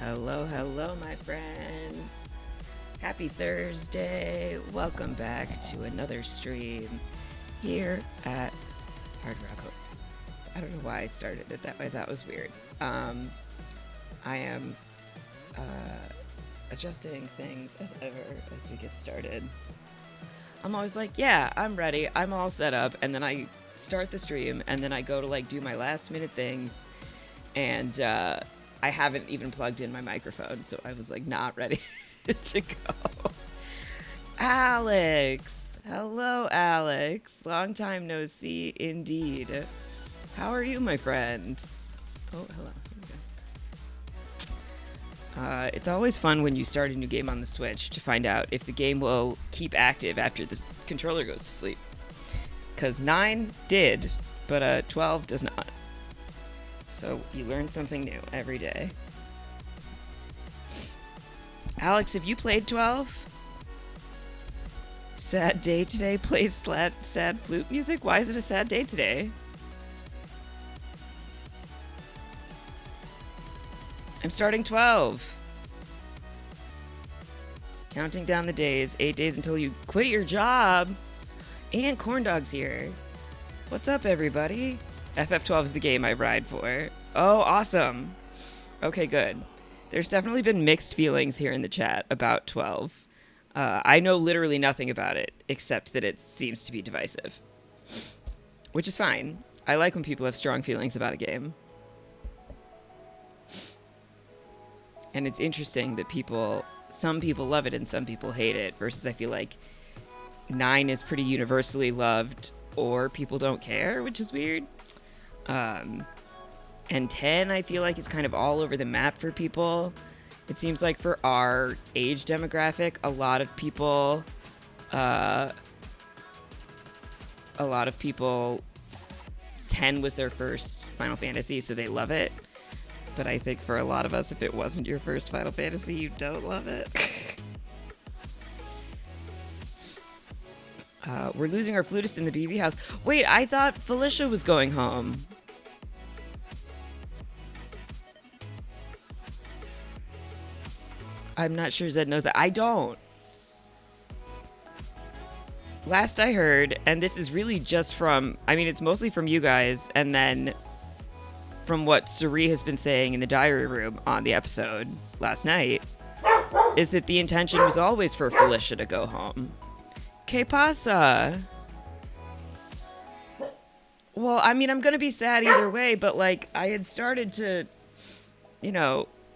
Hello, hello, my friends. Happy Thursday. Welcome back to another stream here at Hard Rock. I don't know why I started it that way. That was weird. I am adjusting things as ever as we get started. I'm always like, yeah, I'm ready. I'm all set up. And then I start the stream and then I go to do my last minute things and I haven't even plugged in my microphone, so I was not ready to go. Alex! Hello, Alex. Long time no see, indeed. How are you, my friend? Oh, hello. It's always fun when you start a new game on the Switch to find out if the game will keep active after the controller goes to sleep. Because 9 did, but 12 does not. So you learn something new every day. Alex, have you played 12? Sad day today plays sad flute music? Why is it a sad day today? I'm starting 12. Counting down the days. 8 days until you quit your job. And Corndog's here. What's up, everybody? FF12 is the game I ride for. Oh, awesome. Okay, good. There's definitely been mixed feelings here in the chat about 12. I know literally nothing about it, except that it seems to be divisive. Which is fine. I like when people have strong feelings about a game. And it's interesting that some people love it and some people hate it, versus I feel like 9 is pretty universally loved, or people don't care, which is weird. And 10, I feel like, is kind of all over the map for people. It seems like for our age demographic, a lot of people, 10 was their first Final Fantasy, so they love it. But I think for a lot of us, if it wasn't your first Final Fantasy, you don't love it. We're losing our flutist in the BB house. Wait, I thought Felicia was going home. I'm not sure Zed knows that. I don't. Last I heard, and this is really just from, it's mostly from you guys, and then from what Suri has been saying in the diary room on the episode last night, is that the intention was always for Felicia to go home. Que pasa? Well, I'm going to be sad either way, but I had started to,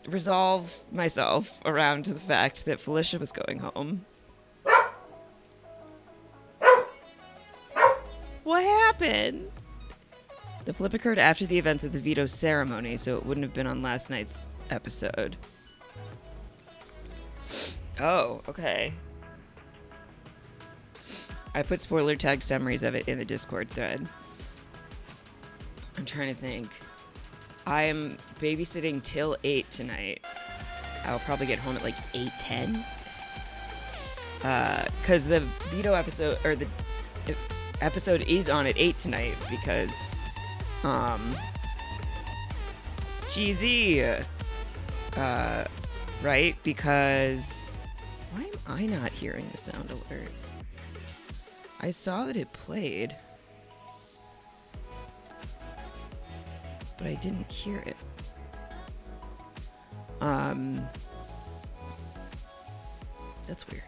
resolve myself around the fact that Felicia was going home. What happened? The flip occurred after the events of the veto ceremony, so it wouldn't have been on last night's episode. Oh, okay. I put spoiler tag summaries of it in the Discord thread. I'm trying to think. I am babysitting till 8 tonight. I'll probably get home at 8:10. Because the veto episode, or the episode is on at 8 tonight because, GZ, right? Because, why am I not hearing the sound alert? I saw that it played, but I didn't hear it. That's weird.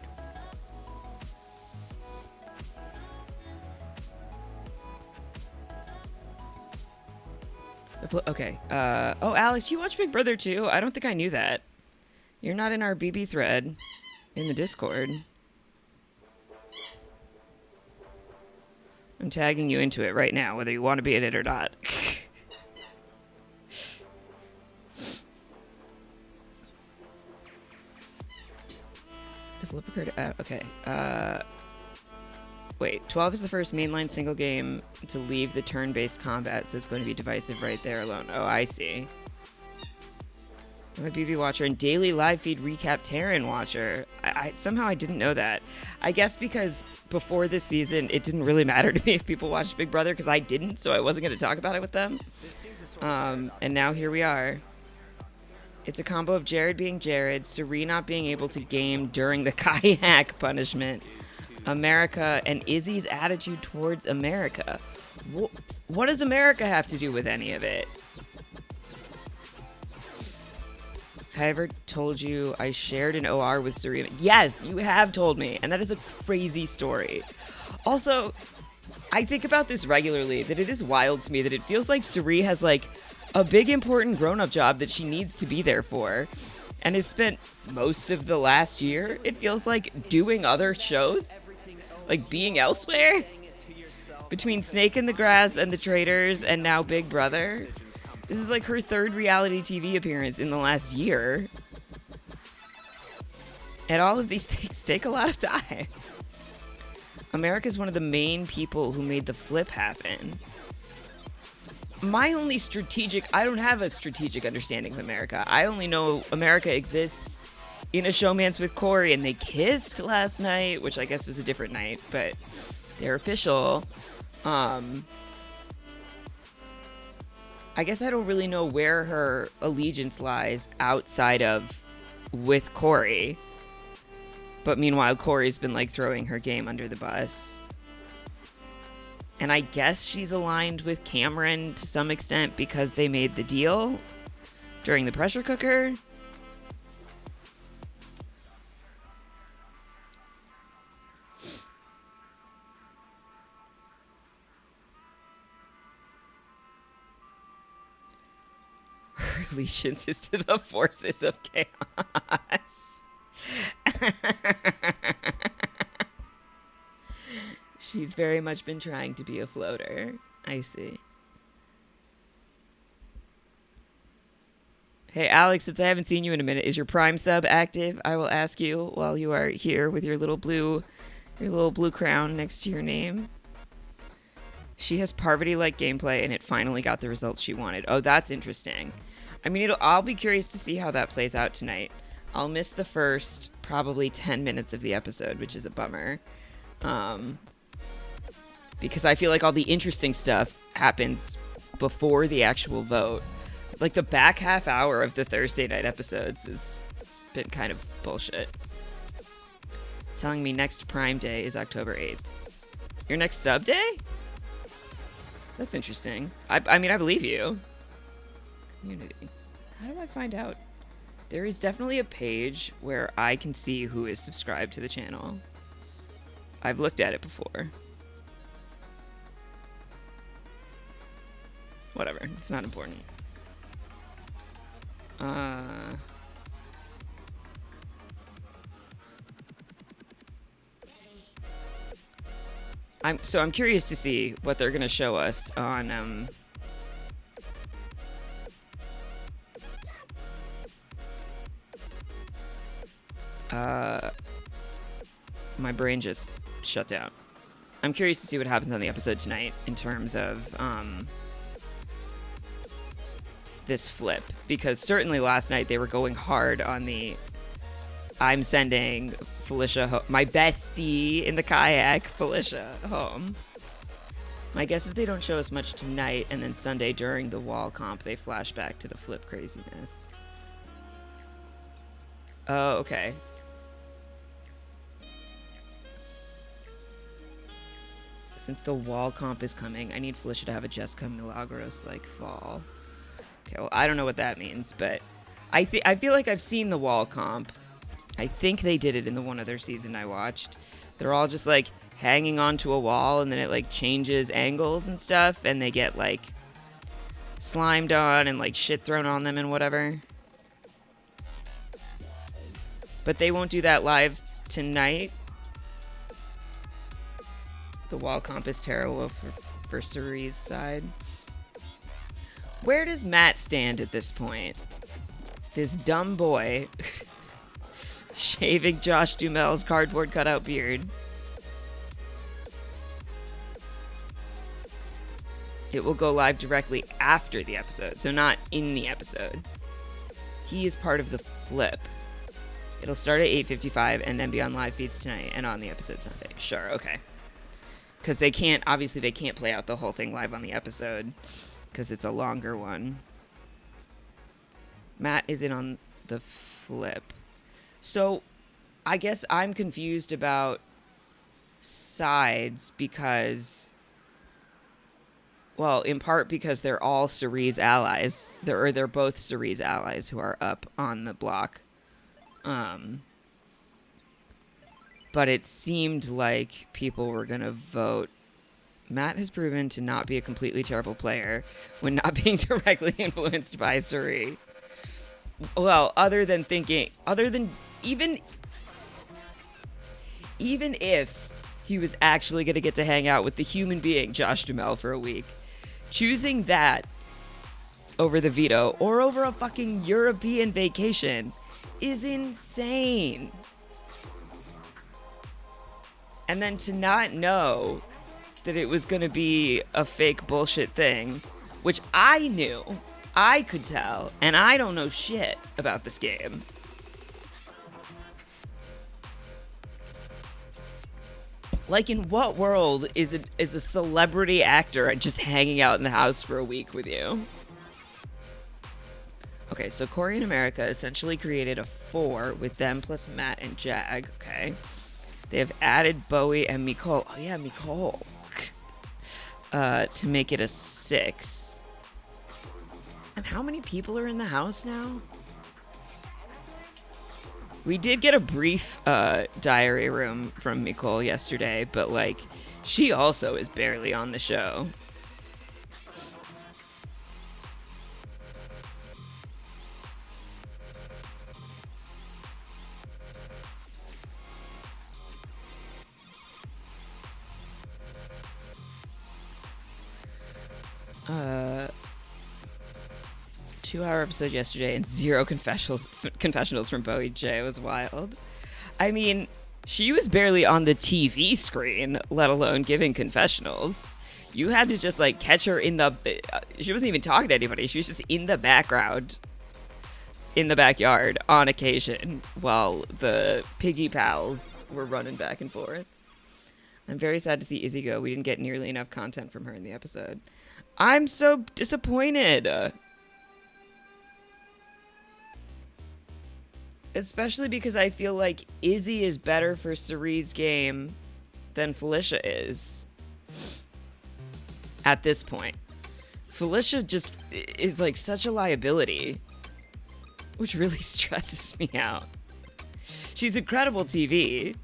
Okay. Oh, Alex, you watch Big Brother too? I don't think I knew that. You're not in our BB thread in the Discord. I'm tagging you into it right now, whether you want to be in it or not. The flip occurred. Okay. Wait, 12 is the first mainline single game to leave the turn-based combat, so it's going to be divisive right there alone. Oh, I see. I'm a BB watcher and daily live feed recap Terran watcher. Somehow I didn't know that. I guess because before this season, it didn't really matter to me if people watched Big Brother, because I didn't, so I wasn't going to talk about it with them. And now here we are. It's a combo of Jared being Jared, Suri not being able to game during the kayak punishment, America, and Izzy's attitude towards America. What does America have to do with any of it? Have I ever told you I shared an OR with Suri? Yes, you have told me, and that is a crazy story. Also, I think about this regularly, that it is wild to me that it feels like Suri has like a big important grown-up job that she needs to be there for, and has spent most of the last year, it feels like, doing other shows, like being elsewhere. Between Snake in the Grass and The Traitors and now Big Brother, this is like her third reality TV appearance in the last year. And all of these things take a lot of time. America's one of the main people who made the flip happen. My only I don't have a strategic understanding of America. I only know America exists in a showmance with Corey, and they kissed last night, which I guess was a different night, but they're official. I guess I don't really know where her allegiance lies outside of with Corey. But meanwhile, Corey's been like throwing her game under the bus. And I guess she's aligned with Cameron to some extent because they made the deal during the pressure cooker. Her allegiance is to the forces of chaos. She's very much been trying to be a floater. I see. Hey, Alex, since I haven't seen you in a minute, is your Prime sub active? I will ask you while you are here with your little blue crown next to your name. She has Parvati-like gameplay, and it finally got the results she wanted. Oh, that's interesting. I mean, I'll be curious to see how that plays out tonight. I'll miss the first probably 10 minutes of the episode, which is a bummer. Because I feel like all the interesting stuff happens before the actual vote. Like the back half hour of the Thursday night episodes has been kind of bullshit. It's telling me next Prime Day is October 8th. Your next sub day? That's interesting. I mean, I believe you. Community. How do I find out? There is definitely a page where I can see who is subscribed to the channel. I've looked at it before. Whatever. It's not important. I'm curious to see what they're gonna show us on my brain just shut down. I'm curious to see what happens on the episode tonight in terms of this flip, because certainly last night they were going hard on the I'm sending Felicia my bestie in the kayak, Felicia, home. My guess is they don't show us much tonight, and then Sunday during the wall comp they flash back to the flip craziness. Oh, okay. Since the wall comp is coming, I need Felicia to have a Jessica Milagros like fall. Okay, well, I don't know what that means, but I feel like I've seen the wall comp. I think they did it in the one other season I watched. They're all just like hanging onto a wall, and then it like changes angles and stuff, and they get like slimed on and like shit thrown on them and whatever. But they won't do that live tonight. The wall comp is terrible for Suri's side. Where does Matt stand at this point? This dumb boy shaving Josh Duhamel's cardboard cutout beard. It will go live directly after the episode, so not in the episode. He is part of the flip. It'll start at 8:55 and then be on live feeds tonight and on the episode Sunday. Sure, okay. Because they can't play out the whole thing live on the episode because it's a longer one. Matt is in on the flip. So I guess I'm confused about sides because, well, in part because they're all Cerie's allies. They're both Cerie's allies who are up on the block. But it seemed like people were going to vote. Matt has proven to not be a completely terrible player when not being directly influenced by Cerie. Well, even if he was actually going to get to hang out with the human being Josh Duhamel for a week, choosing that over the veto or over a fucking European vacation is insane. And then to not know that it was going to be a fake bullshit thing, which I knew, I could tell, and I don't know shit about this game. Like, in what world is a celebrity actor just hanging out in the house for a week with you? Okay, so Corey and America essentially created a 4 with them plus Matt and Jag, okay? They have added Bowie and Nicole. Oh, yeah, Nicole. To make it a 6. And how many people are in the house now? We did get a brief diary room from Nicole yesterday, but, like, she also is barely on the show. Two-hour episode yesterday and 0 confessionals from Bowie J. It was wild. I mean, she was barely on the TV screen, let alone giving confessionals. You had to just, like, catch her in the... she wasn't even talking to anybody. She was just in the background, in the backyard, on occasion, while the piggy pals were running back and forth. I'm very sad to see Izzy go. We didn't get nearly enough content from her in the episode. I'm so disappointed. Especially because I feel like Izzy is better for Cerie's game than Felicia is. At this point. Felicia just is like such a liability. Which really stresses me out. She's incredible TV.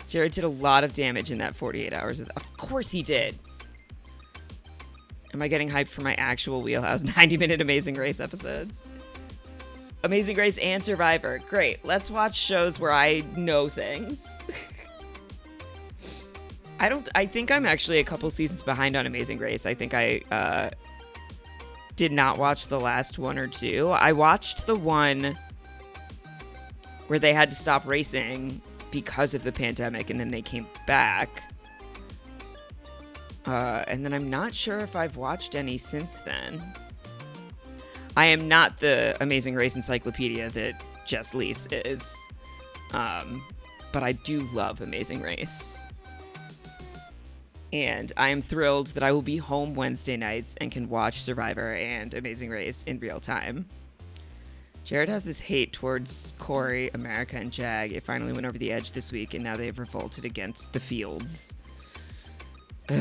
Jared did a lot of damage in that 48 hours. Of course he did. Am I getting hyped for my actual Wheelhouse 90-minute Amazing Race episodes? Amazing Race and Survivor. Great. Let's watch shows where I know things. I think I'm actually a couple seasons behind on Amazing Race. I think I did not watch the last 1 or 2. I watched the one where they had to stop racing because of the pandemic and then they came back. And then I'm not sure if I've watched any since then. I am not the Amazing Race encyclopedia that Jess Leese is. But I do love Amazing Race. And I am thrilled that I will be home Wednesday nights and can watch Survivor and Amazing Race in real time. Jared has this hate towards Corey, America, and Jag. It finally went over the edge this week, and now they've revolted against the Fields. I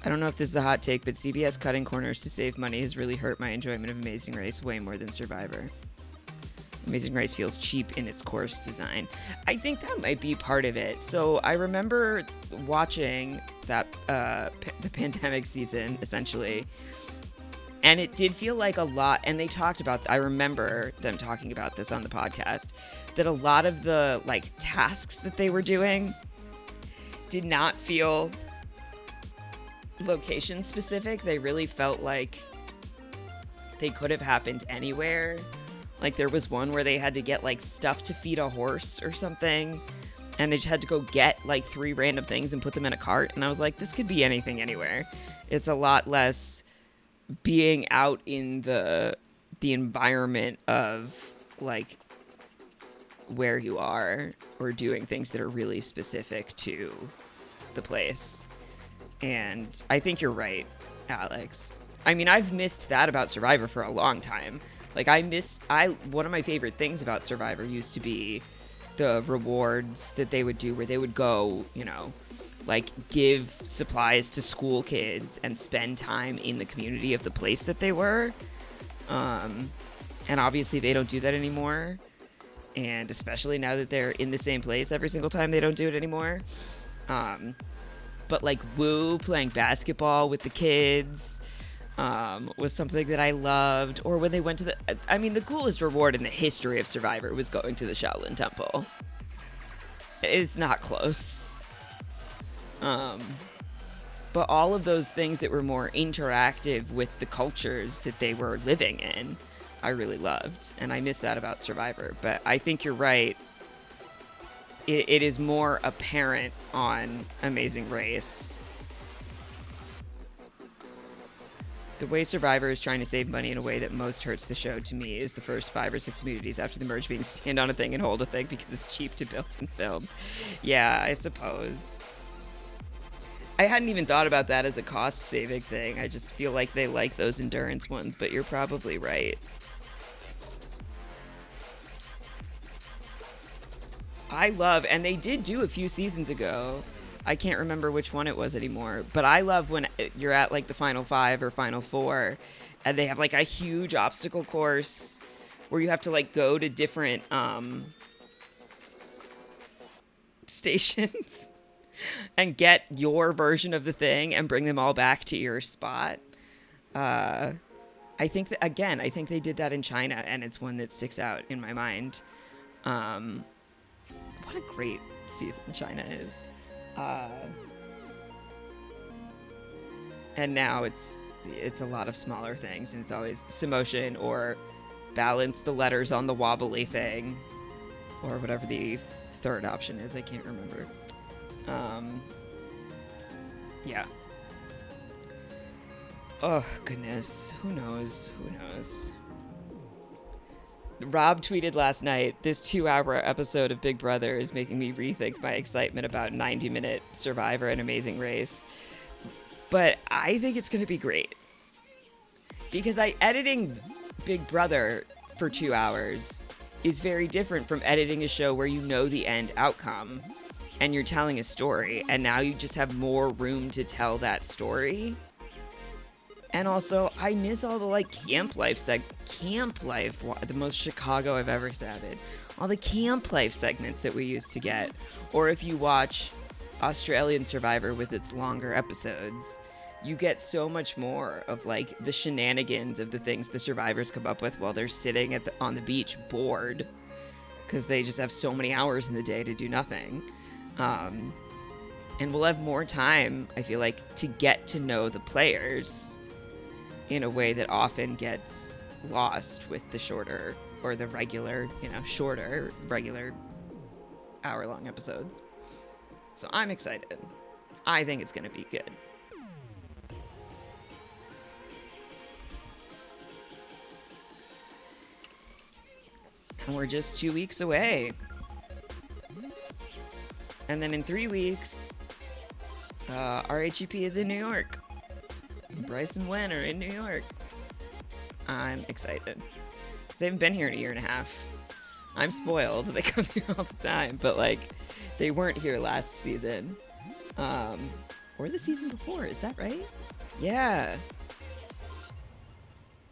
don't know if this is a hot take, but CBS cutting corners to save money has really hurt my enjoyment of Amazing Race way more than Survivor. Amazing Race feels cheap in its course design. I think that might be part of it. So I remember watching that the pandemic season, essentially, and it did feel like a lot, and they talked about, I remember them talking about this on the podcast, that a lot of the, like, tasks that they were doing did not feel location specific. They really felt like they could have happened anywhere. Like, there was one where they had to get, like, stuff to feed a horse or something, and they just had to go get, like, 3 random things and put them in a cart, and I was like, this could be anything anywhere. It's a lot less being out in the environment of, like, where you are or doing things that are really specific to the place. And I think you're right, Alex. I mean, I've missed that about Survivor for a long time. Like, one of my favorite things about Survivor used to be the rewards that they would do where they would go, like give supplies to school kids and spend time in the community of the place that they were. And obviously they don't do that anymore. And especially now that they're in the same place every single time, they don't do it anymore. But like Woo playing basketball with the kids was something that I loved. Or when they went to the coolest reward in the history of Survivor was going to the Shaolin Temple. It's not close. But all of those things that were more interactive with the cultures that they were living in, I really loved. And I miss that about Survivor. But I think you're right. It is more apparent on Amazing Race. The way Survivor is trying to save money in a way that most hurts the show to me is the first 5 or 6 communities after the merge being stand on a thing and hold a thing because it's cheap to build and film. Yeah, I suppose. I hadn't even thought about that as a cost-saving thing. I just feel like they like those endurance ones, but you're probably right. I love, and they did do a few seasons ago. I can't remember which one it was anymore, but I love when you're at like the final 5 or final 4, and they have like a huge obstacle course where you have to like go to different stations and get your version of the thing and bring them all back to your spot. I think they did that in China, and it's one that sticks out in my mind. What a great season China is. And now it's a lot of smaller things, and it's always Samotion or balance the letters on the wobbly thing, or whatever the third option is. I can't remember. Yeah. Oh, goodness. Who knows? Rob tweeted last night, this 2-hour episode of Big Brother is making me rethink my excitement about 90-minute Survivor and Amazing Race. But I think it's going to be great. Because editing Big Brother for 2 hours is very different from editing a show where you know the end outcome and you're telling a story, and now you just have more room to tell that story. And also, I miss all the like camp life, the most Chicago I've ever sounded. All the camp life segments that we used to get. Or if you watch Australian Survivor with its longer episodes, you get so much more of like the shenanigans of the things the survivors come up with while they're sitting on the beach bored, because they just have so many hours in the day to do nothing. And we'll have more time, I feel like, to get to know the players in a way that often gets lost with the shorter or the regular, regular hour-long episodes. So I'm excited. I think it's going to be good. And we're just 2 weeks away. And then in 3 weeks, RHEP is in New York. Bryce and Wen are in New York. I'm excited. Because they haven't been here in 1.5 years. I'm spoiled. They come here all the time. But, like, they weren't here last season. Or the season before. Is that right? Yeah.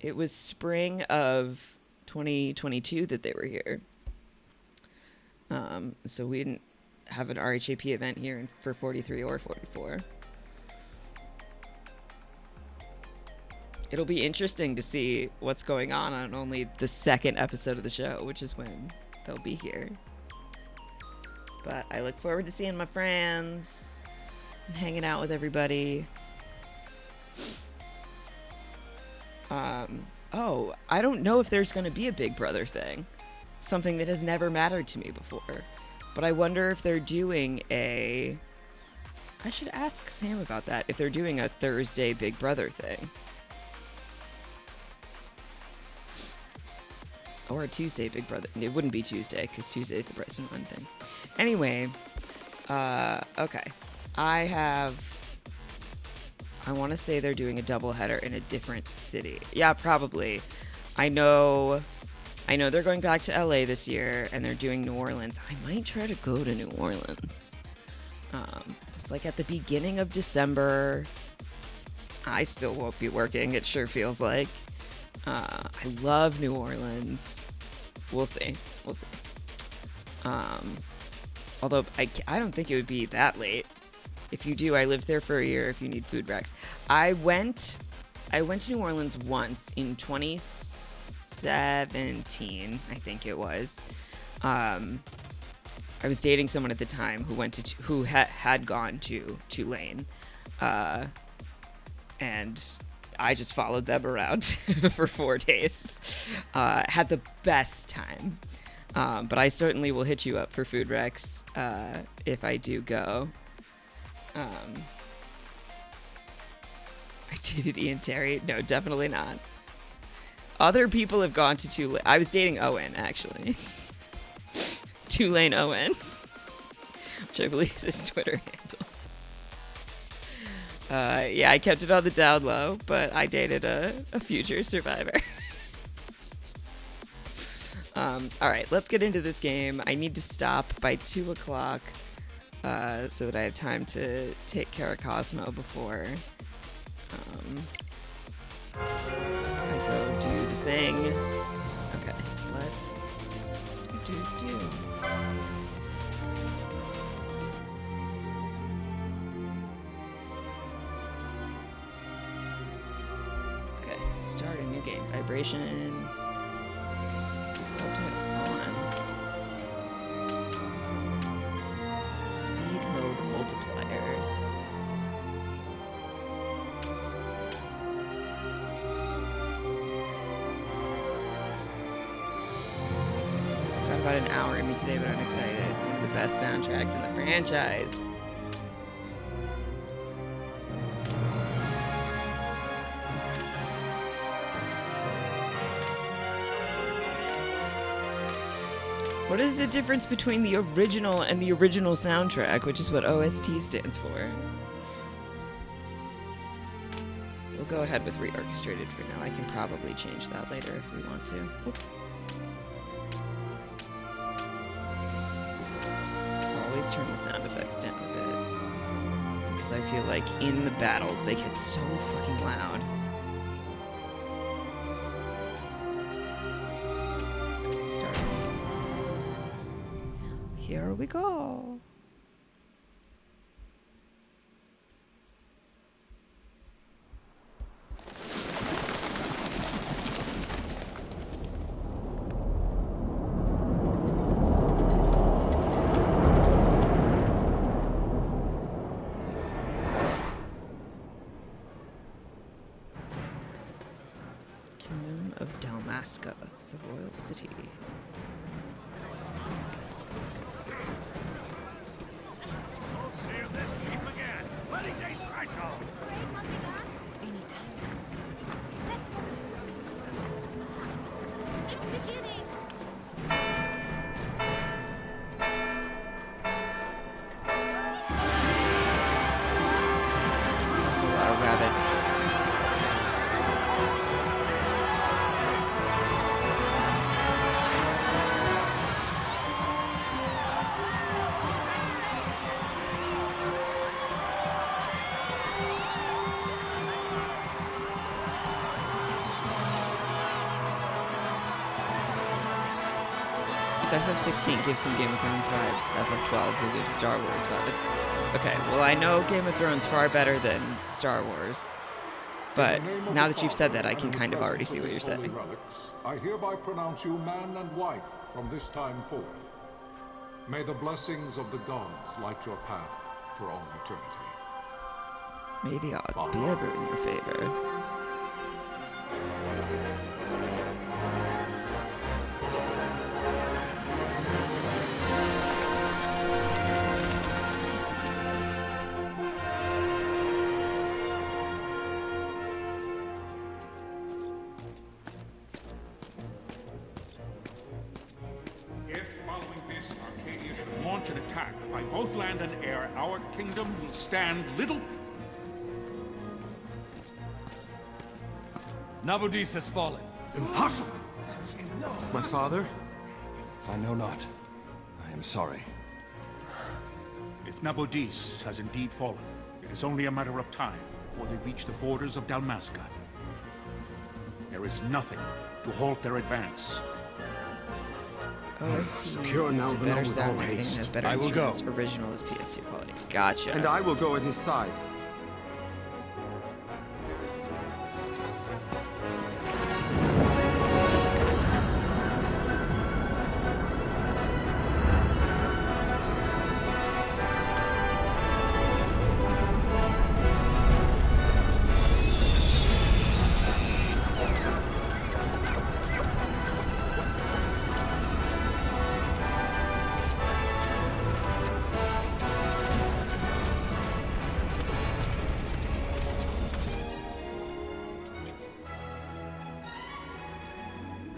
It was spring of 2022 that they were here. So we didn't have an RHAP event here for 43 or 44. It'll be interesting to see what's going on only the second episode of the show, which is when they'll be here. But I look forward to seeing my friends and hanging out with everybody. I don't know if there's going to be a Big Brother thing. Something that has never mattered to me before. But I wonder if they're doing I should ask Sam about that, if they're doing a Thursday Big Brother thing. Or a Tuesday Big Brother. It wouldn't be Tuesday, because Tuesday is the Bryce and Wen thing. Anyway, okay. I have I want to say they're doing a doubleheader in a different city. Yeah, probably. I know they're going back to LA this year, and they're doing New Orleans. I might try to go to New Orleans. It's like at the beginning of December. I still won't be working, it sure feels like. I love New Orleans. We'll see. Although I don't think it would be that late. If you do, I lived there for a year if you need food recs. I went to New Orleans once in 2017, I think it was. I was dating someone at the time who had gone to Tulane. And I just followed them around for 4 days. Had the best time. But I certainly will hit you up for food recs if I do go. I dated Ian Terry. No, definitely not. Other people have gone to Tulane. I was dating Owen, actually. Tulane Owen. Which I believe is his Twitter handle. Yeah, I kept it on the down low, but I dated a future survivor. All right, let's get into this game. I need to stop by 2 o'clock so that I have time to take care of Cosmo before I go do the thing. Okay, let's do. Okay, start a new game. Vibration. Subtitles on. Speed mode multiplier. Got about an hour in me today, but I'm excited. One of the best soundtracks in the franchise. What is the difference between the original and the original soundtrack, which is what OST stands for? We'll go ahead with reorchestrated for now. I can probably change that later if we want to. Whoops. Always turn the sound effects down a bit. Because I feel like in the battles they get so fucking loud. Here we go. Kingdom of Dalmasca, the royal city. FF16 gives some Game of Thrones vibes. FF12 will give Star Wars vibes. Okay, well I know Game of Thrones far better than Star Wars, but now that you've said that, I can kind of already see what you're saying. I hereby pronounce you man and wife from this time forth. May the blessings of the gods light your path for all eternity. May the odds be ever in your favor. An attack by both land and air, our kingdom will stand little. Nabudis has fallen. Impossible! My father? I know not. I am sorry. If Nabudis has indeed fallen, it is only a matter of time before they reach the borders of Dalmasca. There is nothing to halt their advance. OST Secure now to below better with sound all mixing haste. has better I will go. instruments. Original is PS2 quality. Gotcha. And I will go at his side.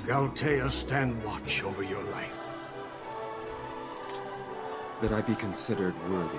Galtea, stand watch over your life. That I be considered worthy.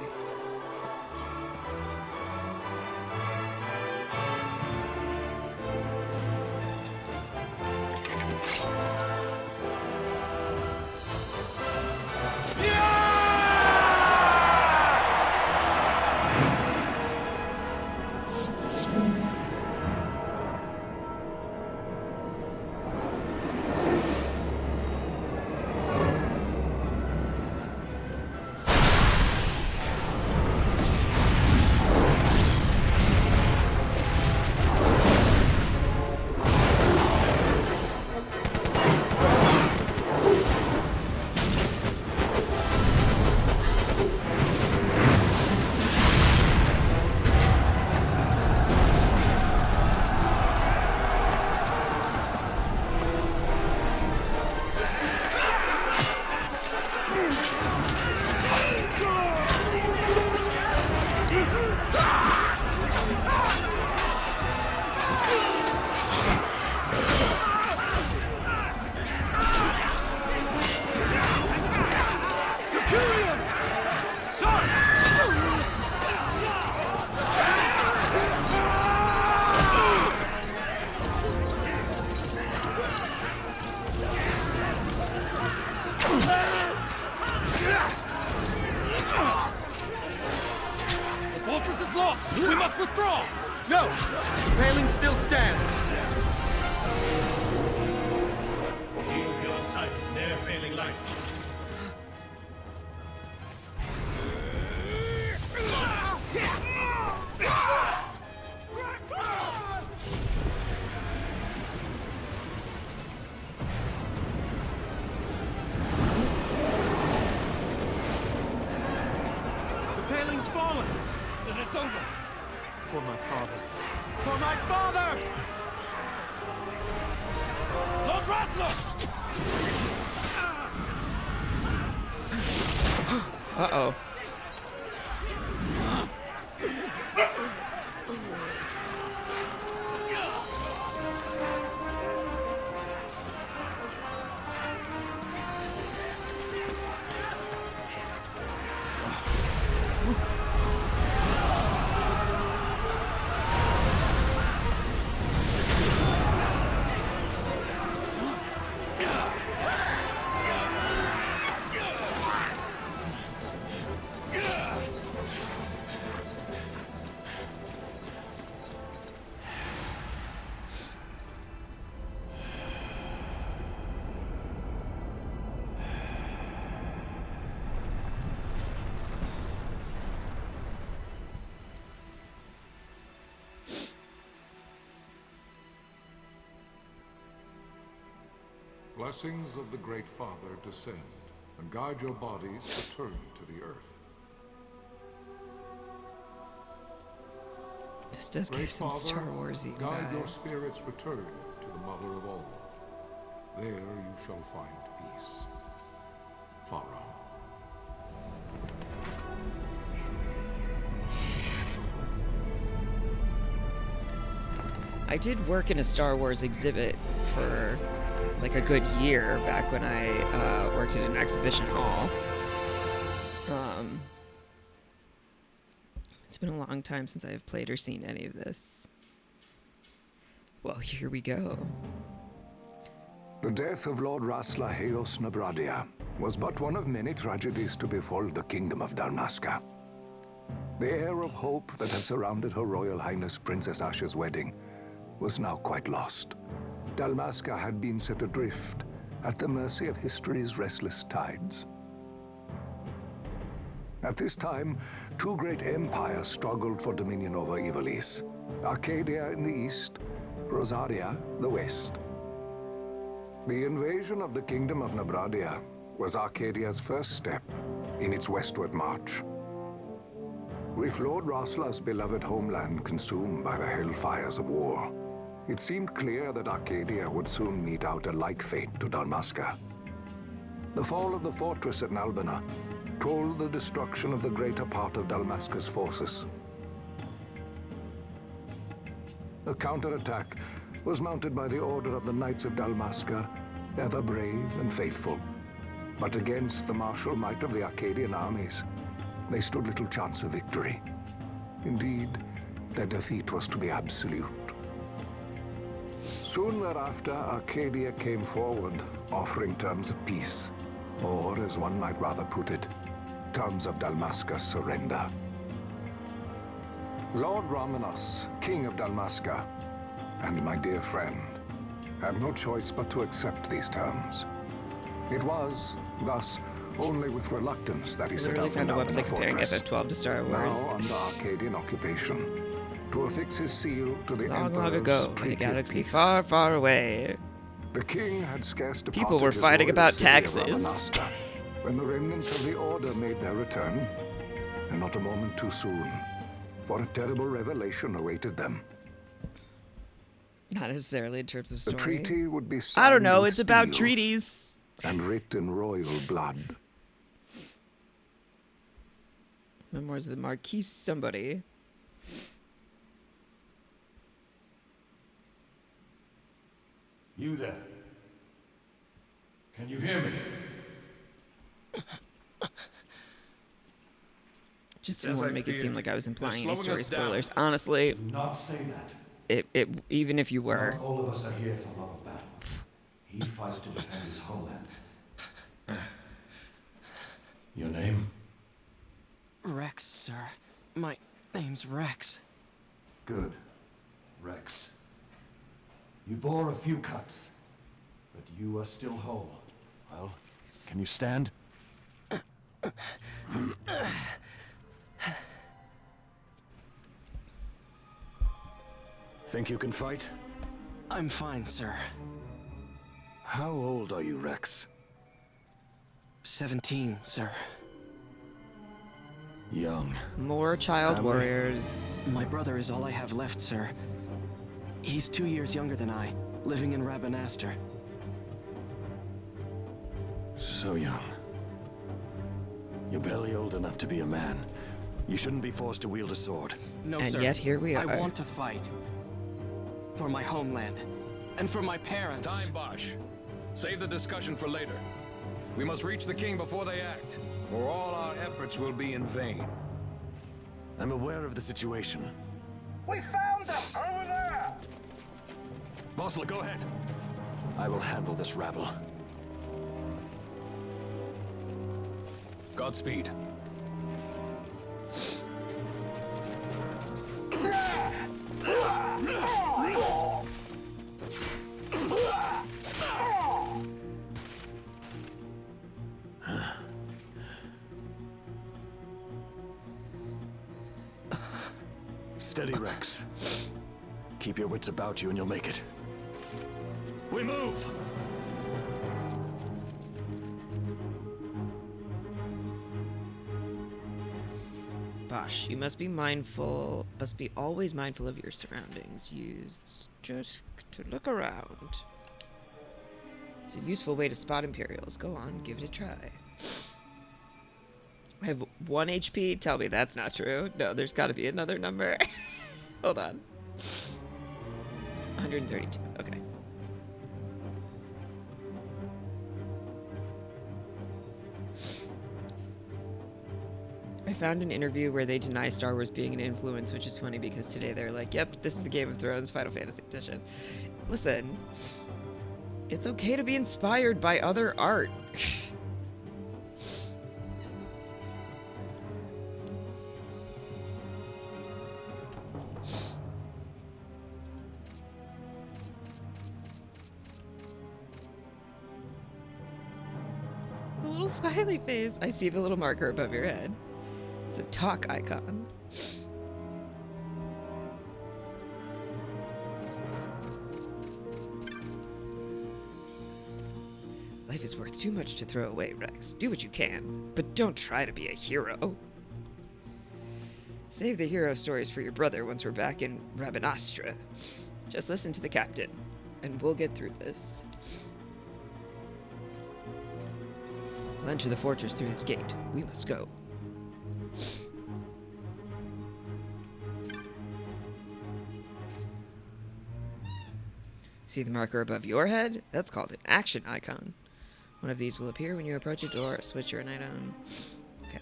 The fortress is lost! We must withdraw! No! The paling still stands! Shield beyond sight, ne'er failing light. The paling's fallen! Then it's over. For my father. For my father! Lord Rasler! Uh-oh. Blessings of the Great Father descend, and guide your bodies return to the earth. This does Great give some Father, Star Wars-y guide your vibes. spirits return to the Mother of all. There you shall find peace. Pharaoh. I did work in a Star Wars exhibit for like a good year back when I worked at an exhibition hall. It's been a long time since I've played or seen any of this. Well, here we go. The death of Lord Rasla Heos Nabradia was but one of many tragedies to befall the Kingdom of Dalmasca. The air of hope that had surrounded Her Royal Highness Princess Asha's wedding was now quite lost. Dalmasca had been set adrift at the mercy of history's restless tides. At this time, two great empires struggled for dominion over Ivalice. Arcadia in the east, Rosaria the west. The invasion of the Kingdom of Nabradia was Arcadia's first step in its westward march. With Lord Rasla's beloved homeland consumed by the hellfires of war, it seemed clear that Arcadia would soon mete out a like fate to Dalmasca. The fall of the fortress at Nalbina told the destruction of the greater part of Dalmasca's forces. A counterattack was mounted by the order of the Knights of Dalmasca, ever brave and faithful. But against the martial might of the Arcadian armies, they stood little chance of victory. Indeed, their defeat was to be absolute. Soon thereafter, Arcadia came forward, offering terms of peace, or, as one might rather put it, terms of Dalmasca's surrender. Lord Ramanas, King of Dalmasca, and my dear friend, had no choice but to accept these terms. It was, thus, only with reluctance that he I set literally out for found a Nalbina website comparing Fortress, FF12 to Star now Wars. under Arcadian occupation, to affix his seal to the Long, Emperor's long ago, in a Treaty of galaxy Peace. far, far away. The king had scarce departed People were his fighting royal about city of taxes. Ramanasca when the remnants of the Order made their return, and not a moment too soon, for a terrible revelation awaited them. Not necessarily in terms of The story. treaty would be signed I don't know, with it's about steel treaties. and writ in royal blood. Memoirs of the Marquis somebody. You there? Can you hear me? Just didn't As want I to make it seem feared, like I was they're implying any slowing story us down. spoilers. Honestly, Do not say that. even if you were. Not all of us are here for love of battle. He fights to defend his homeland. Your name? Rex, sir. My name's Rex. Good. Rex. You bore a few cuts, but you are still whole. Well, can you stand? Think you can fight? I'm fine, sir. How old are you, Rex? 17, sir. Young. More child Family? warriors. My brother is all I have left, sir. He's 2 years younger than I, living in Rabanastre. So young. You're barely old enough to be a man. You shouldn't be forced to wield a sword. No, And sir. yet here we I are. want to fight. For my homeland. And for my parents. It's time, Bosch. Save the discussion for later. We must reach the king before they act, or all our efforts will be in vain. I'm aware of the situation. We found them! Over there! Bosla, go ahead. I will handle this rabble. Godspeed. Steady, Rex. Keep your wits about you and you'll make it. We move! Bosh, you must be always mindful of your surroundings. Use just to look around. It's a useful way to spot Imperials. Go on, give it a try. I have 1 HP. Tell me that's not true. No, there's got to be another number. Hold on. 132. Okay. I found an interview where they deny Star Wars being an influence, which is funny because today they're like, yep, this is the Game of Thrones Final Fantasy edition. Listen, it's okay to be inspired by other art. A little smiley face. I see the little marker above your head. It's a talk icon. Life is worth too much to throw away, Rex. Do what you can, but don't try to be a hero. Save the hero stories for your brother once we're back in Rabanastra. Just listen to the captain, and we'll get through this. We'll enter the fortress through this gate. We must go. See the marker above your head? That's called an action icon. One of these will appear when you approach a door, switch or an item. Okay.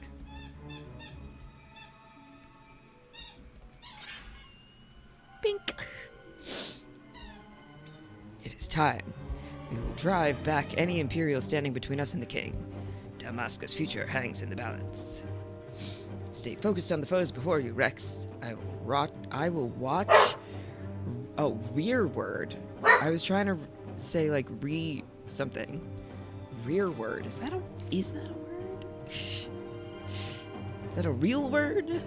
Bink! It is time. We will drive back any Imperial standing between us and the King. Dalmasca's future hangs in the balance. Stay focused on the foes before you, Rex. I will watch... Oh, rearward. I was trying to say, like, something. Rearward. Is that a word? Is that a real word? You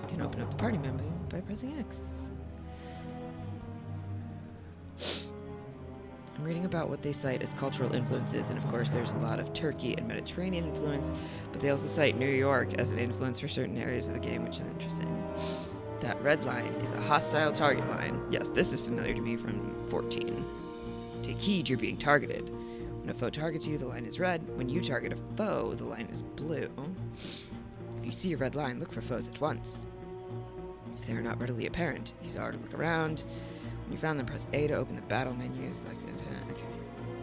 can open up the party menu by pressing X. I'm reading about what they cite as cultural influences, and of course there's a lot of Turkey and Mediterranean influence, but they also cite New York as an influence for certain areas of the game, which is interesting. That red line is a hostile target line. Yes, this is familiar to me from 14. Take heed, you're being targeted. When a foe targets you, the line is red. When you target a foe, the line is blue. If you see a red line, look for foes at once. If they are not readily apparent, use R to look around. When you found them, press A to open the battle menu. Select intent. Okay.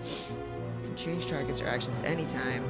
You can change targets or actions anytime.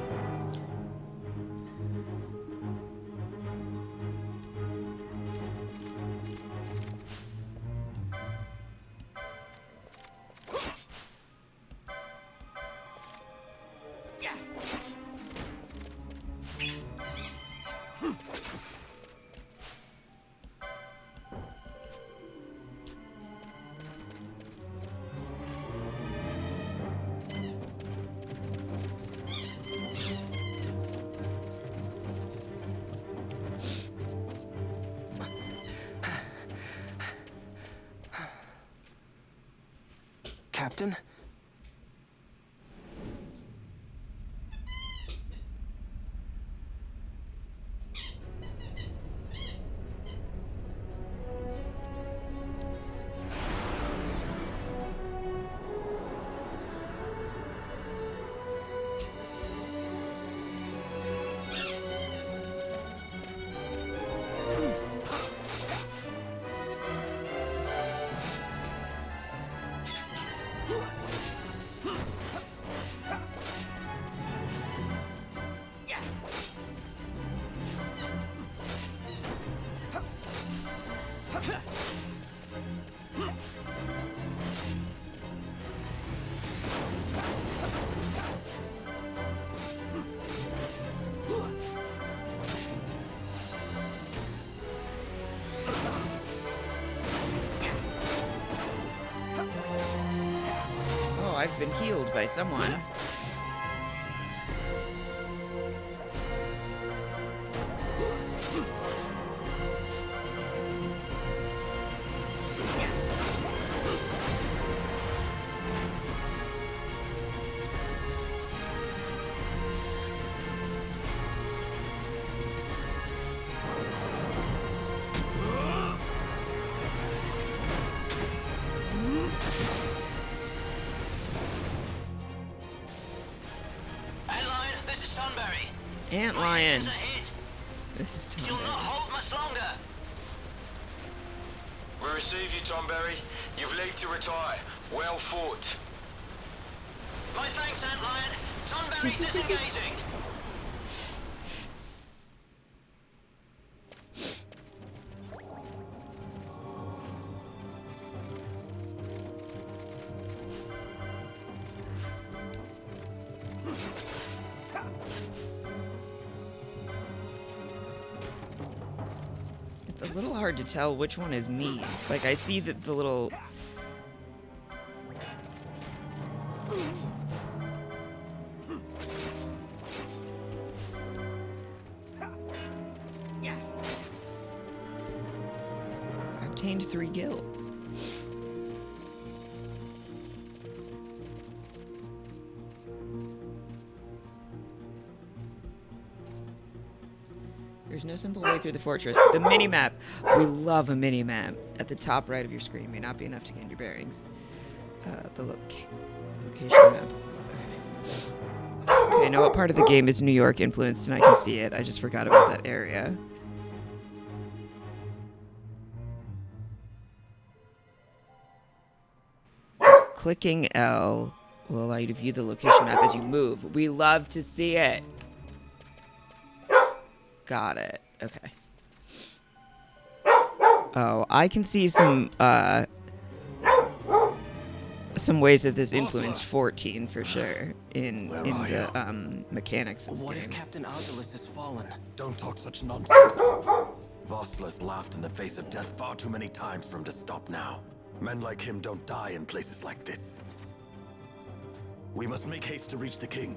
Captain? I've been healed by someone. Antlion. This is Tom. You'll not hold much longer. We receive you, Tomberry. You've leave to retire. Well fought. My thanks, Antlion. Sunbury disengaging. It's a little hard to tell which one is me. Like, I see that the little... I obtained 3 gil. There's no simple way through the fortress. The mini-map. We love a mini-map. At the top right of your screen may not be enough to gain your bearings. The location map. Okay, I know what part of the game is New York influenced and I can see it. I just forgot about that area. Clicking L will allow you to view the location map as you move. We love to see it. Got it. Okay. Oh, I can see some ways that this influenced 14 for sure in the mechanics of the What game. if Captain Audulus has fallen? Don't talk such nonsense. Vossler's laughed in the face of death far too many times for him to stop now. Men like him don't die in places like this. We must make haste to reach the king.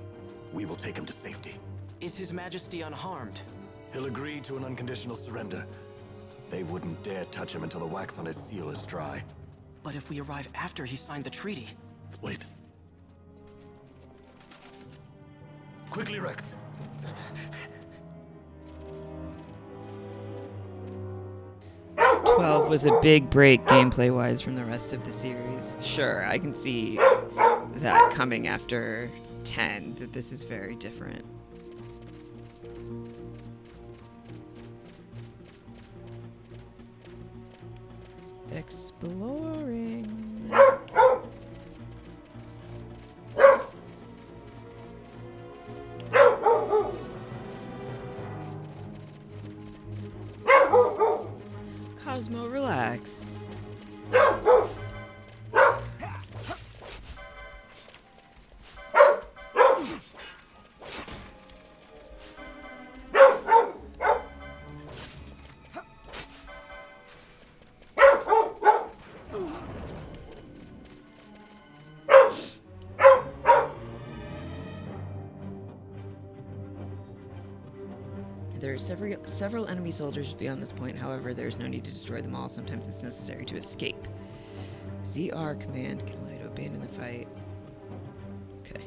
We will take him to safety. Is His Majesty unharmed? He'll agree to an unconditional surrender. They wouldn't dare touch him until the wax on his seal is dry. But if we arrive after he signed the treaty... Wait. Quickly, Rex. 12 was a big break gameplay-wise from the rest of the series. Sure, I can see that coming after 10, that this is very different. Exploring. Cosmo, relax. There are several enemy soldiers beyond this point, however, there is no need to destroy them all. Sometimes it's necessary to escape. ZR command can allow you to abandon the fight. Okay.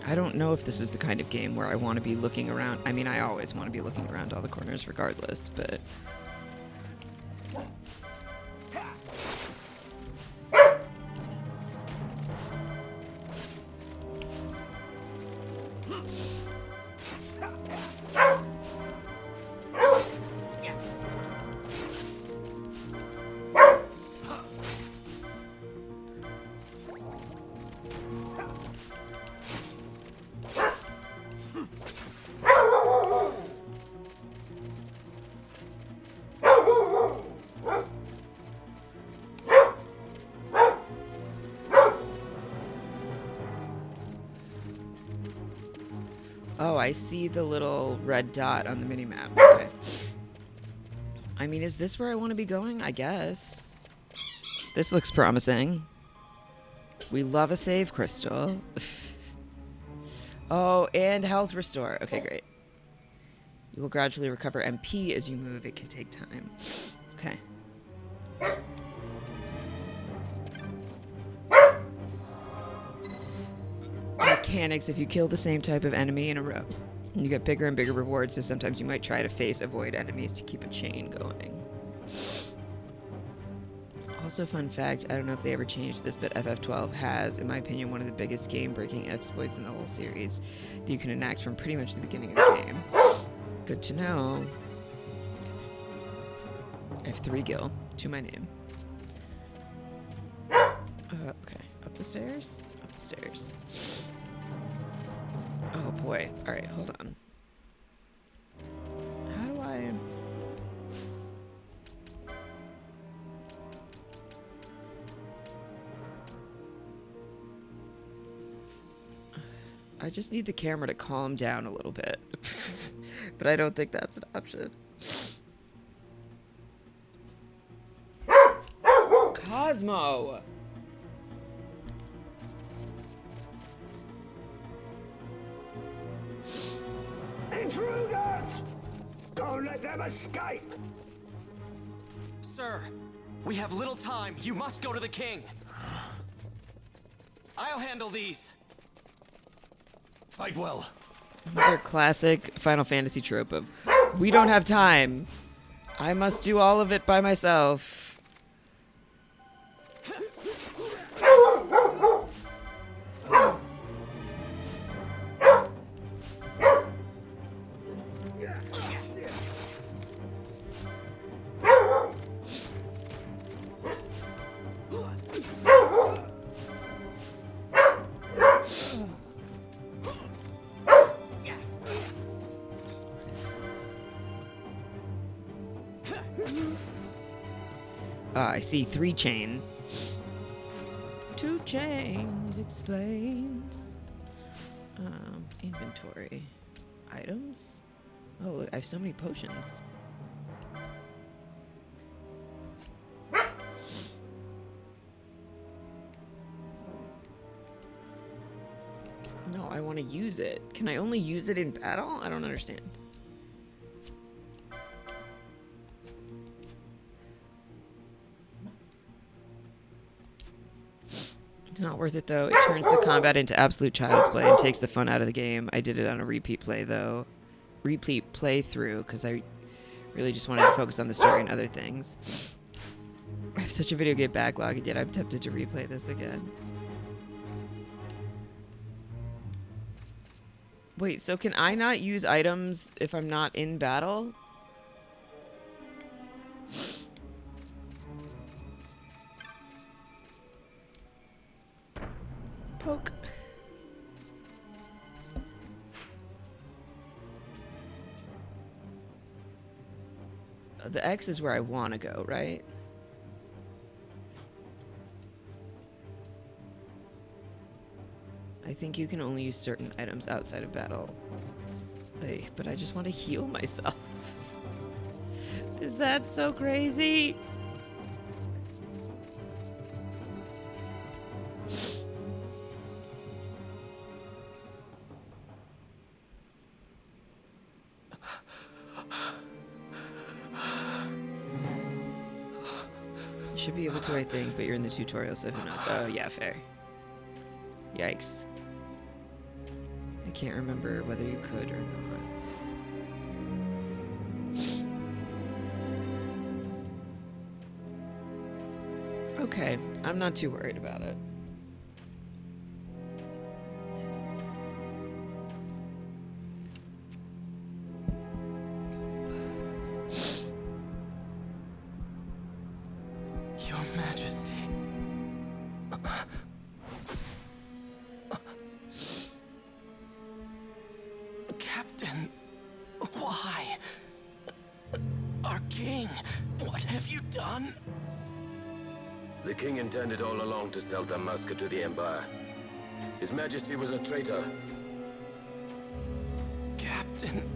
I don't know if this is the kind of game where I want to be looking around. I mean, I always want to be looking around all the corners regardless, but... Oh, I see the little red dot on the minimap. Okay. I mean, is this where I want to be going? I guess. This looks promising. We love a save crystal. Oh, and health restore. Okay, great. You will gradually recover MP as you move. It can take time. Okay. Mechanics: if you kill the same type of enemy in a row, you get bigger and bigger rewards, so sometimes you might try to face avoid enemies to keep a chain going. Also, fun fact, I don't know if they ever changed this, but FF12 has, in my opinion, one of the biggest game-breaking exploits in the whole series that you can enact from pretty much the beginning of the game. Good to know. I have 3 gil to my name. Okay, up the stairs? Up the stairs. Oh boy. Alright, hold on. How do I... I just need the camera to calm down a little bit. But I don't think that's an option. Cosmo! Intruders! Don't let them escape! Sir, we have little time. You must go to the king. I'll handle these. Fight well. Another classic Final Fantasy trope of, we don't have time. I must do all of it by myself. I see 3 chain. 2 chains explains. Inventory. Items? Oh, look, I have so many potions. No, I want to use it. Can I only use it in battle? I don't understand. It's not worth it though. It turns the combat into absolute child's play and takes the fun out of the game. I did it on a repeat play though. Repeat playthrough because I really just wanted to focus on the story and other things. I have such a video game backlog and yet I'm tempted to replay this again. Wait, so can I not use items if I'm not in battle? Poke. The X is where I want to go, right? I think you can only use certain items outside of battle. Hey, but I just want to heal myself. Is that so crazy? You should be able to, I think, but you're in the tutorial, so who knows? Oh, yeah, fair. Yikes. I can't remember whether you could or not. Okay, I'm not too worried about it. Your Majesty. Captain, why? Our king, what have you done? The king intended all along to sell Damaska to the Empire. His Majesty was a traitor. Captain,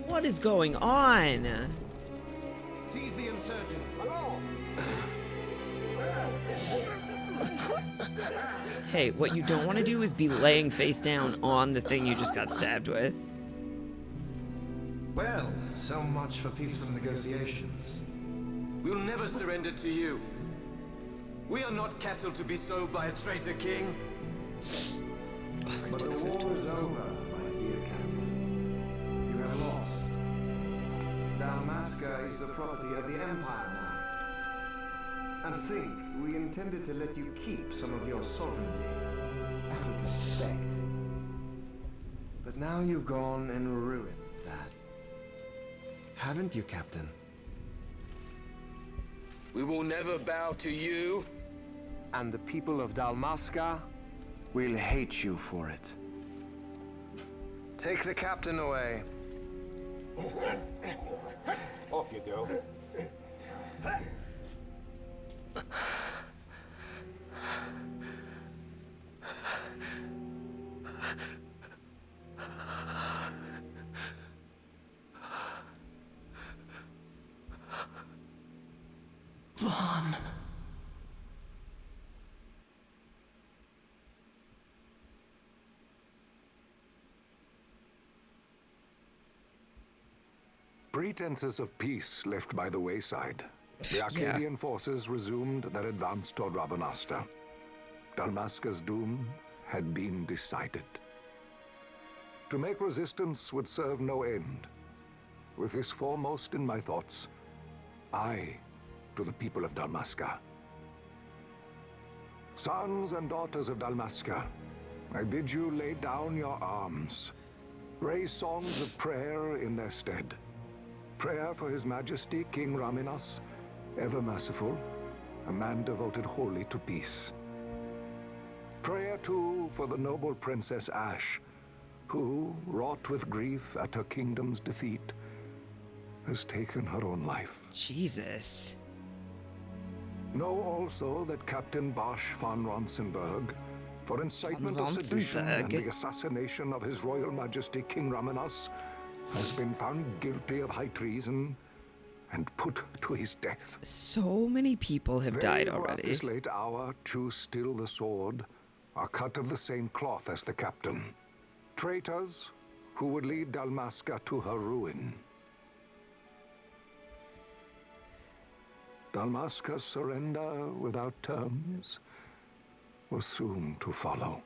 What is going on? Seize the insurgent. Hey, what you don't want to do is be laying face down on the thing you just got stabbed with. Well, so much for peaceful negotiations. We'll never surrender to you. We are not cattle to be sold by a traitor king. But the war is over, my dear captain. You have lost. Dalmasca is the property of the Empire now. And think, we intended to let you keep some of your sovereignty, out of respect. But now you've gone and ruined that. Haven't you, Captain? We will never bow to you. And the people of Dalmasca will hate you for it. Take the captain away. Off you go. Vaughn. Pretenses of peace left by the wayside, the Arcadian forces resumed their advance toward Rabanastre. Dalmasca's doom had been decided. To make resistance would serve no end. With this foremost in my thoughts, I to the people of Dalmasca. Sons and daughters of Dalmasca, I bid you lay down your arms. Raise songs of prayer in their stead. Prayer for His Majesty King Raminas, ever merciful, a man devoted wholly to peace. Prayer, too, for the noble Princess Ash, who, wrought with grief at her kingdom's defeat, has taken her own life. Jesus. Know also that Captain Bosch von Ronsenberg, for incitement of sedition and the assassination of His Royal Majesty King Raminas, has been found guilty of high treason and put to his death. So many people have died already. At this late hour choose still the sword, are cut of the same cloth as the captain. Traitors who would lead Dalmasca to her ruin. Dalmasca's surrender without terms was soon to follow.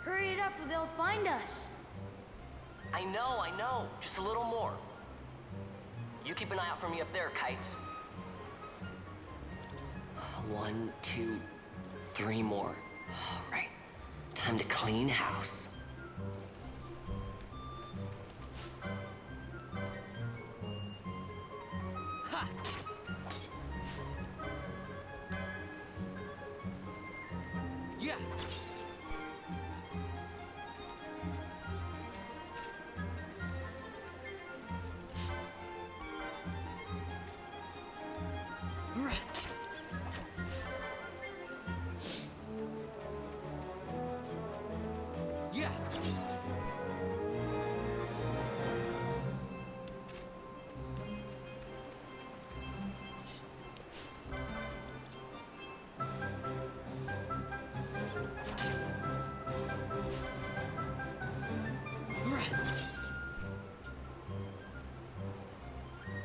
Hurry it up or they'll find us. I know. Just a little more. You keep an eye out for me up there, Kites. 1, 2, 3 more. All right. Time to clean house. Ha! Yeah! Yeah.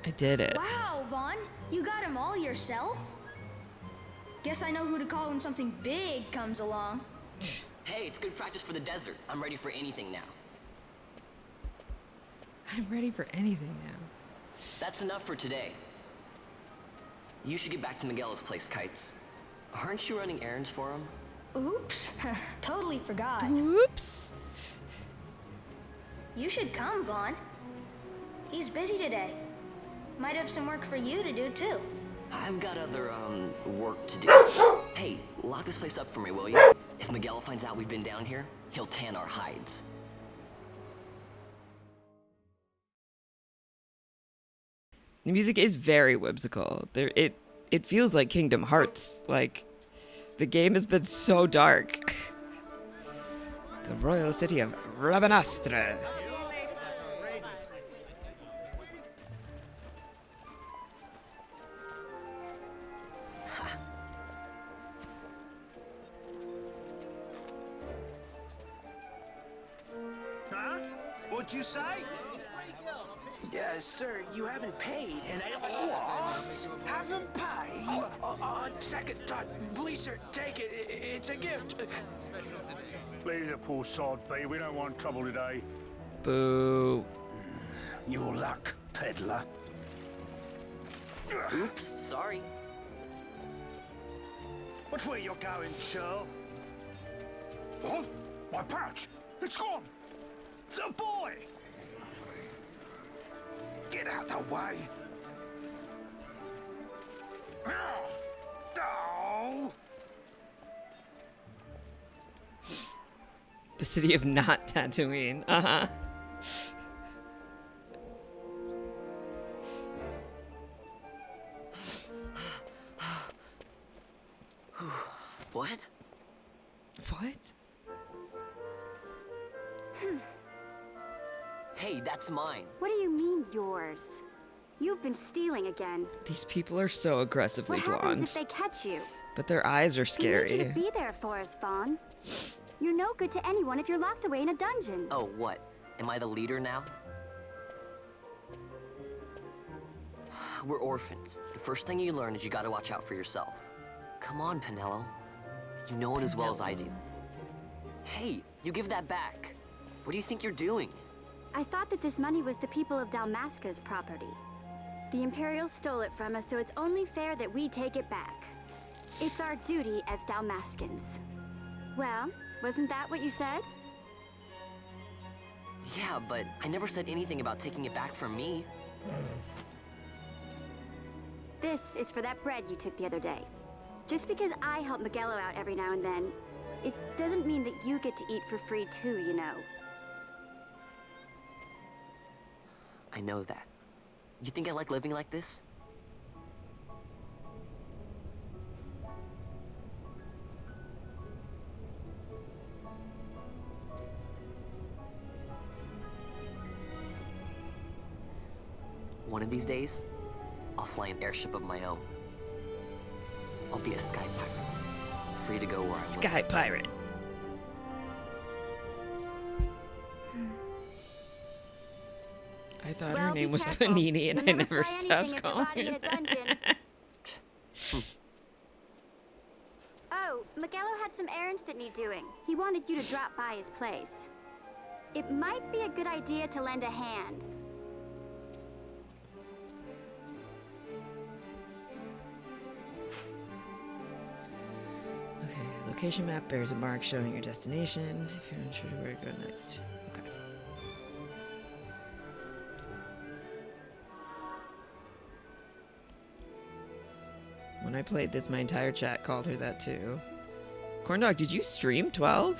I did it. Wow, Vaughn, you got him all yourself? Guess I know who to call when something big comes along. Hey, it's good practice for the desert. I'm ready for anything now. I'm ready for anything now. That's enough for today. You should get back to Miguel's place, Kites. Aren't you running errands for him? Oops, totally forgot. Oops. You should come, Vaughn. He's busy today. Might have some work for you to do, too. I've got other, work to do. Hey, lock this place up for me, will you? If Miguel finds out we've been down here, he'll tan our hides. The music is very whimsical. It feels like Kingdom Hearts. Like, the game has been so dark. The royal city of Rabanastre. Huh? What'd you say? Sir, you haven't paid, and I... What? Haven't paid? Second thought. Please, sir, take it. It's a gift. Leave the poor sod be. We don't want trouble today. Boo. Your luck, peddler. Oops, sorry. Which way you're going, Churl? What? My pouch! It's gone! The boy! Get out the way. Oh. The city of not Tatooine. Uh-huh. What? What? Hey, that's mine. What do you mean, yours? You've been stealing again. These people are so aggressively What happens blonde. if they catch you? But their eyes are We need you scary. to be there for us, Vaughn. You're no good to anyone if you're locked away in a dungeon. Oh, what? Am I the leader now? We're orphans. The first thing you learn is you gotta watch out for yourself. Come on, Pinello. You know it as well as I do. Hey, you give that back. What do you think you're doing? I thought that this money was the people of Dalmasca's property. The Imperials stole it from us, so it's only fair that we take it back. It's our duty as Dalmascans. Well, wasn't that what you said? Yeah, but I never said anything about taking it back from me. This is for that bread you took the other day. Just because I help Miguelo out every now and then, it doesn't mean that you get to eat for free too, you know. I know that. You think I like living like this? One of these days, I'll fly an airship of my own. I'll be a sky pirate, free to go where I want. Sky pirate. I thought her name was Panini, and I never stopped calling her that. Oh, Miguelo had some errands that need doing. He wanted you to drop by his place. It might be a good idea to lend a hand. Okay, location map bears a mark showing your destination. If you're unsure where to go next. Okay. When I played this, my entire chat called her that too. Corndog, did you stream 12?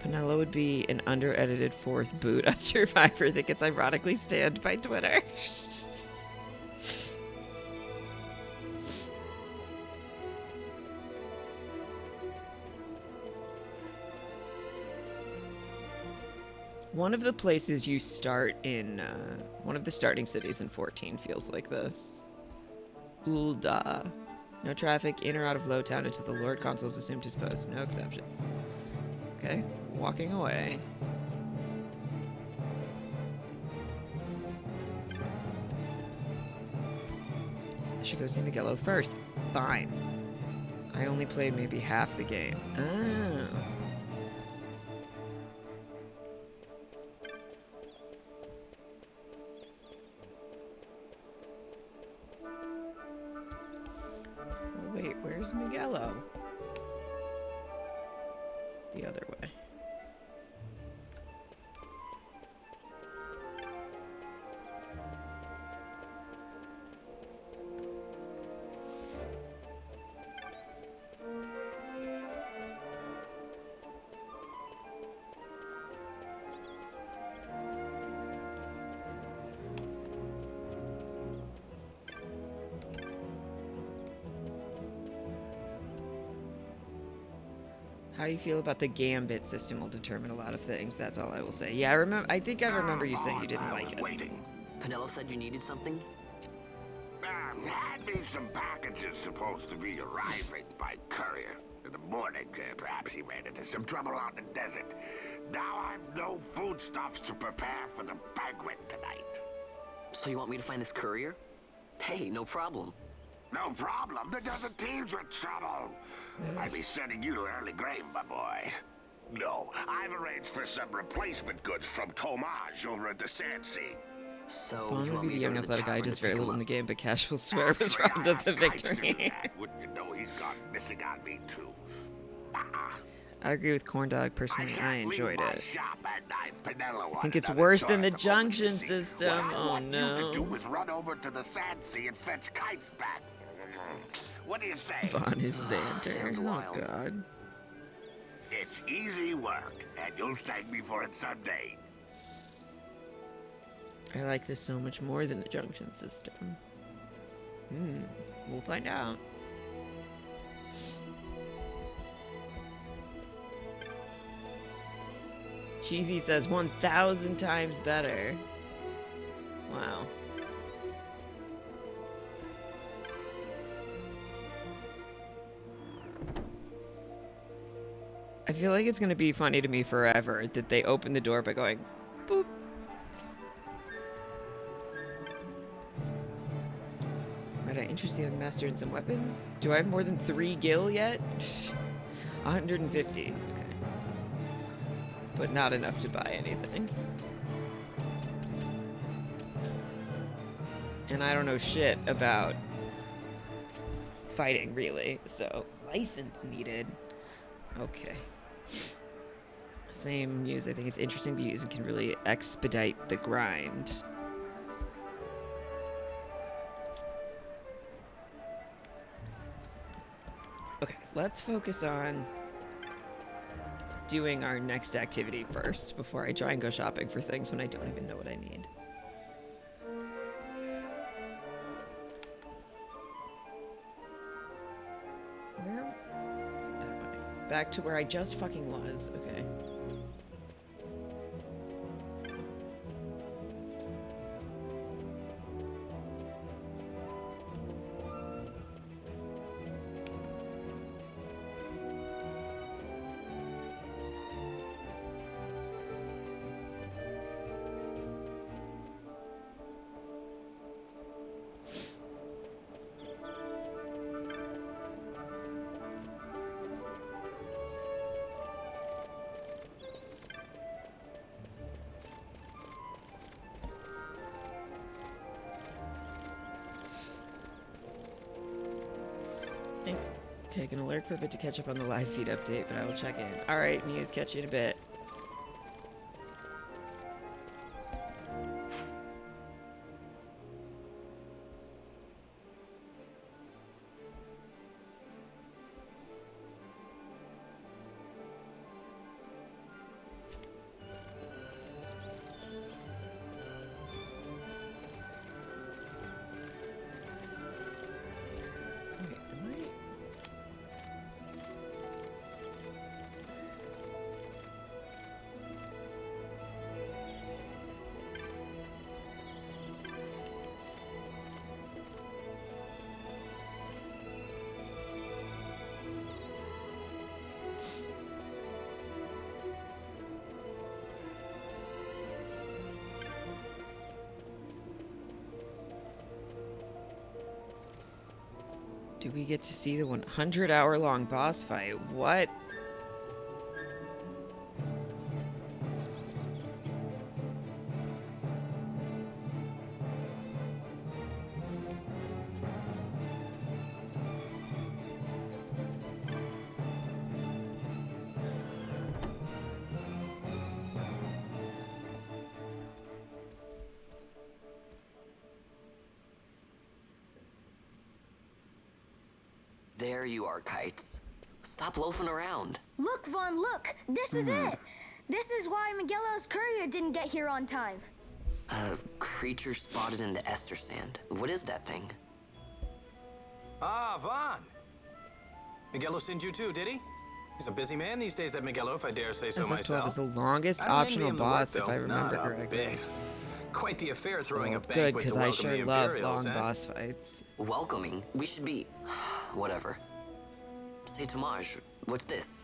Pinello would be an under-edited fourth boot, a survivor that gets ironically stanned by Twitter. One of the places you start in, one of the starting cities in 14 feels like this. Ul'dah. No traffic in or out of Lowtown until the Lord Consul's assumed his post. No exceptions. Okay, walking away. I should go see Miguelo first. Fine. I only played maybe half the game. Oh. Wait, where's Miguelo? The other way. How you feel about the gambit system will determine a lot of things. That's all I will say. Yeah, I think I remember you saying you didn't like it. Pinello said you needed something? Hand me some packages supposed to be arriving by courier. In the morning, perhaps he ran into some trouble out in the desert. Now I've no foodstuffs to prepare for the banquet tonight. So you want me to find this courier? Hey, no problem. No problem. The desert teems with trouble. I'd be sending you to early grave, my boy. No, I've arranged for some replacement goods from Tomage over at the Sand Sea. So Vaughn you would want be me the to go young to the athletic guy tavern does to very pick him little in the up? game, but Cash will swear was robbed of the victory. Wouldn't you know he's gone missing on me too? I agree with Corndog. Personally, I enjoyed it. Shop and I've Pinello I think on it's another worse chore than the at the moment, junction you see. system. What I Oh want you to do no. is run over to the Sand Sea and fetch kites back. What do you say? Vaughn is Xander. Sounds Oh wild. god. It's easy work, and you'll thank me for it someday. I like this so much more than the junction system. We'll find out. Cheesy says 1,000 times better. Wow. I feel like it's gonna be funny to me forever that they open the door by going boop. Might I interest the young master in some weapons? Do I have more than 3 gil yet? 150. Okay. But not enough to buy anything. And I don't know shit about fighting, really. So, license needed. Okay. Same muse. I think it's interesting to use and can really expedite the grind. Okay, let's focus on doing our next activity first before I try and go shopping for things when I don't even know what I need. Where? That way. Back to where I just fucking was. Okay. Okay, gonna lurk for a bit to catch up on the live feed update, but I will check in. Alright, Muse, catch you in a bit. Do we get to see the 100-hour-long boss fight? What? There you are, Kites. Stop loafing around. Look, Vaughn, look! This is it! This is why Miguelo's courier didn't get here on time. A creature spotted in the Ester Sand. What is that thing? Ah, Vaughn. Miguelo sent you too, did he? He's a busy man these days, that Miguelo, if I dare say so FF12 myself. is the longest I don't envy optional him the work, boss, if though. I remember Not a correctly. bit. Quite the affair throwing a Good, banquet because to I welcome sure the love Imperials, long huh? boss fights. Welcoming? We should be... whatever. Say, Tomaj, what's this?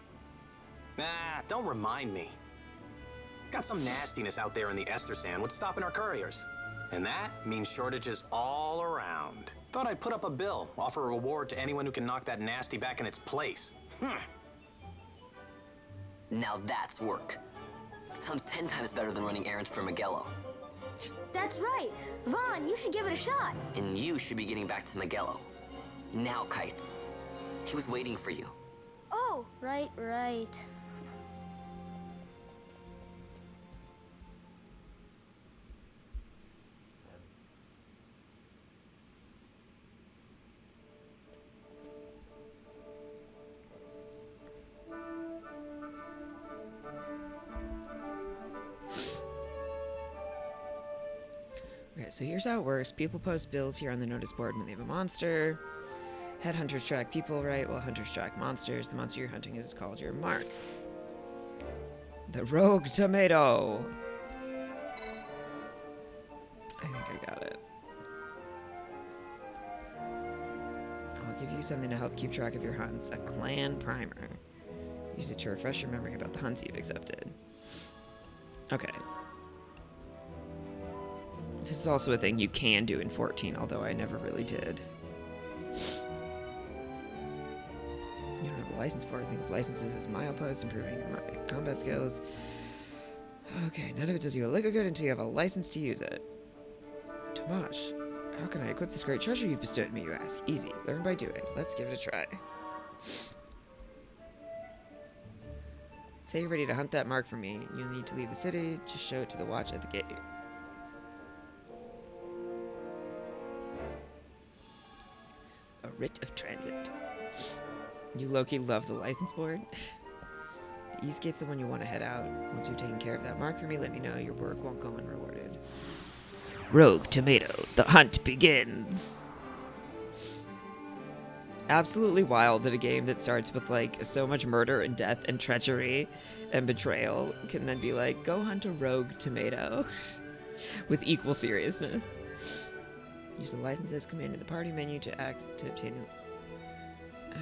Nah, don't remind me. Got some nastiness out there in the Ester Sand. What's stopping our couriers? And that means shortages all around. Thought I'd put up a bill, offer a reward to anyone who can knock that nasty back in its place. Now that's work. Sounds 10 times better than running errands for Magello. That's right. Vaughn, you should give it a shot. And you should be getting back to Magello. Now, Kites. He was waiting for you. Oh, right. Okay, so here's how it works. People post bills here on the notice board when they have a monster. Headhunters track people, right? Well, hunters track monsters. The monster you're hunting is called your mark. The rogue tomato. I think I got it. I'll give you something to help keep track of your hunts. A clan primer. Use it to refresh your memory about the hunts you've accepted. Okay. This is also a thing you can do in 14, although I never really did. You don't have a license for it. Think of licenses as mileposts, improving your combat skills. Okay, none of it does you a lick of good until you have a license to use it. Tomash, how can I equip this great treasure you've bestowed on me, you ask? Easy. Learn by doing. Let's give it a try. Say you're ready to hunt that mark for me. You'll need to leave the city. Just show it to the watch at the gate. A writ of transit. You low-key love the license board. The east gate's the one you want to head out. Once you've taken care of that mark for me, let me know. Your work won't go unrewarded. Rogue Tomato, the hunt begins. Absolutely wild that a game that starts with like so much murder and death and treachery and betrayal can then be like, go hunt a rogue tomato with equal seriousness. Use the licenses command in the party menu to obtain. Okay.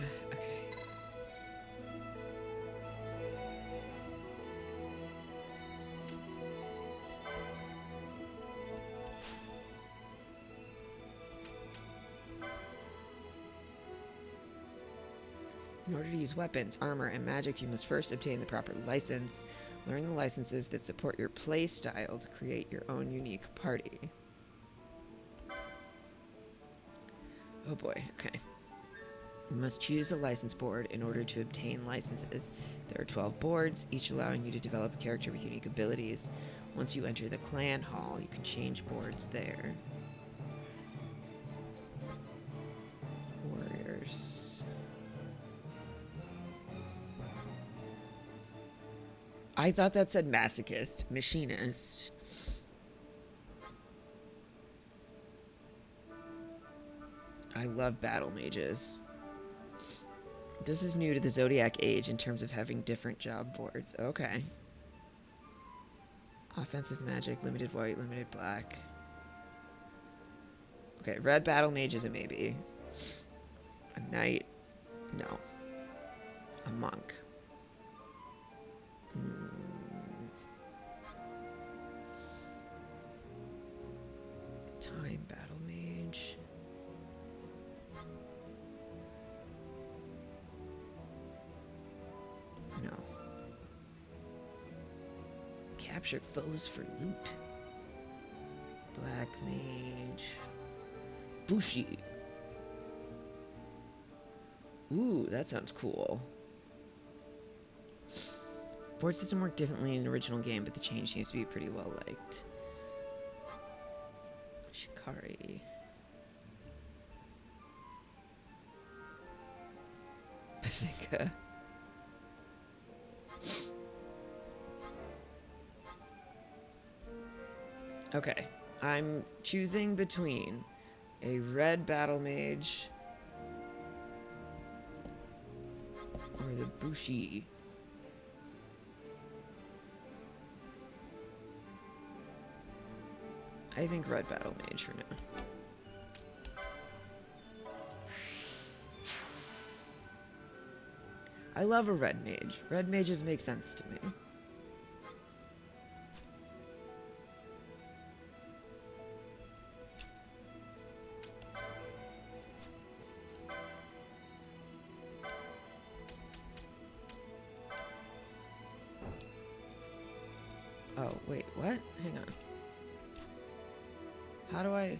In order to use weapons, armor, and magic, you must first obtain the proper license. Learn the licenses that support your play style to create your own unique party. Oh boy, okay. You must choose a license board in order to obtain licenses. There are 12 boards, each allowing you to develop a character with unique abilities. Once you enter the clan hall, you can change boards there. Warriors. I thought that said masochist. Machinist. I love battle mages. This is new to the Zodiac age in terms of having different job boards. Okay. Offensive magic, limited white, limited black. Okay, red battle mage is a maybe. A knight, no. A monk. Time battle mage. No. Captured foes for loot. Black mage. Bushi. Ooh, that sounds cool. Board system worked differently in the original game, but the change seems to be pretty well liked. Shikari. Bazinga. Okay, I'm choosing between a red battle mage or the Bushi. I think red battle mage for now. I love a red mage. Red mages make sense to me. Oh, wait, what? Hang on. How do I...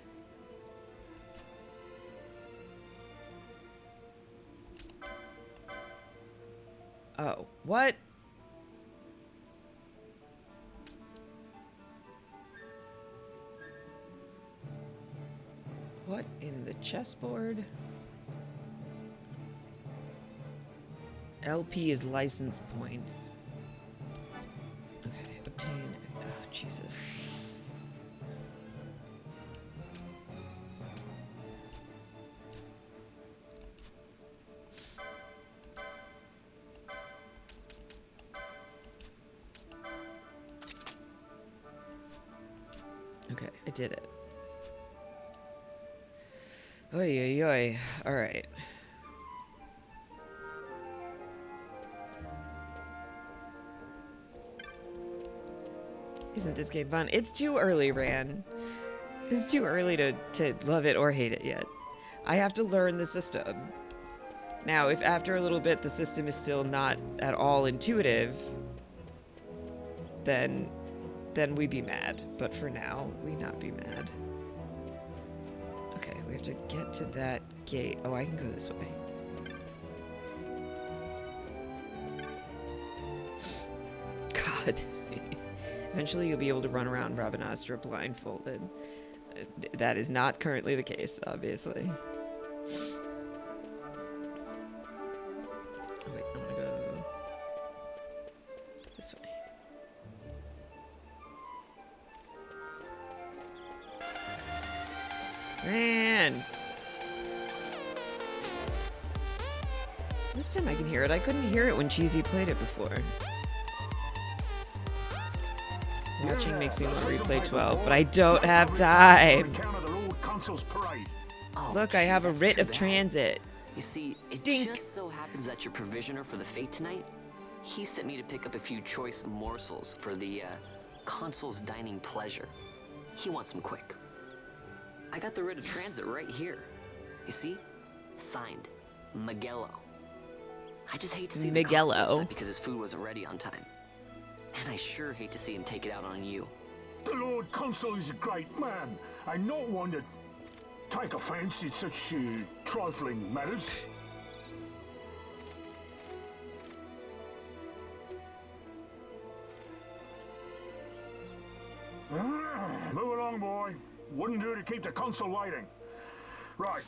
Oh, what? What in the chessboard? LP is license points. Okay, obtain... Oh, Jesus. Okay, I did it. Oy, oy, oy. All right. Isn't this game fun? It's too early, Ran. It's too early to love it or hate it yet. I have to learn the system. Now, if after a little bit the system is still not at all intuitive, then we be mad. But for now, we not be mad. Okay, we have to get to that gate. Oh, I can go this way. God. Eventually you'll be able to run around Rabanastra blindfolded. That is not currently the case, obviously. Oh wait, I'm gonna go this way. Man! This time I can hear it. I couldn't hear it when Cheesy played it before. Watching makes me want to replay 12, but I don't have time. Look, I have a writ of transit. You see, it Dink. just so happens that your provisioner for the fete tonight, he sent me to pick up a few choice morsels for the consul's dining pleasure. He wants them quick. I got the writ of transit right here. You see? Signed, Miguelo. I just hate to see the consul upset because his food wasn't ready on time. And I sure hate to see him take it out on you. The Lord Consul is a great man, and not one to take offense in such trifling matters. Move along, boy. Wouldn't do to keep the Consul waiting. Right.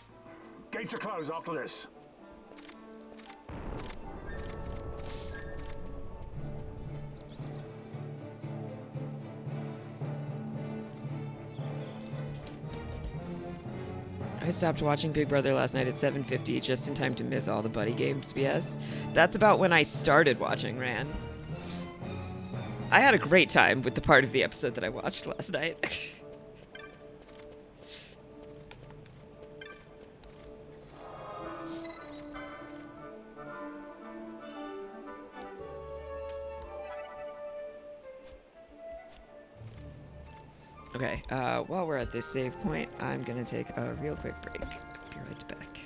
Gates are closed after this. I stopped watching Big Brother last night at 7:50 just in time to miss all the buddy games BS. That's about when I started watching Ran. I had a great time with the part of the episode that I watched last night. Okay, while we're at this save point, I'm gonna take a real quick break. Be right back.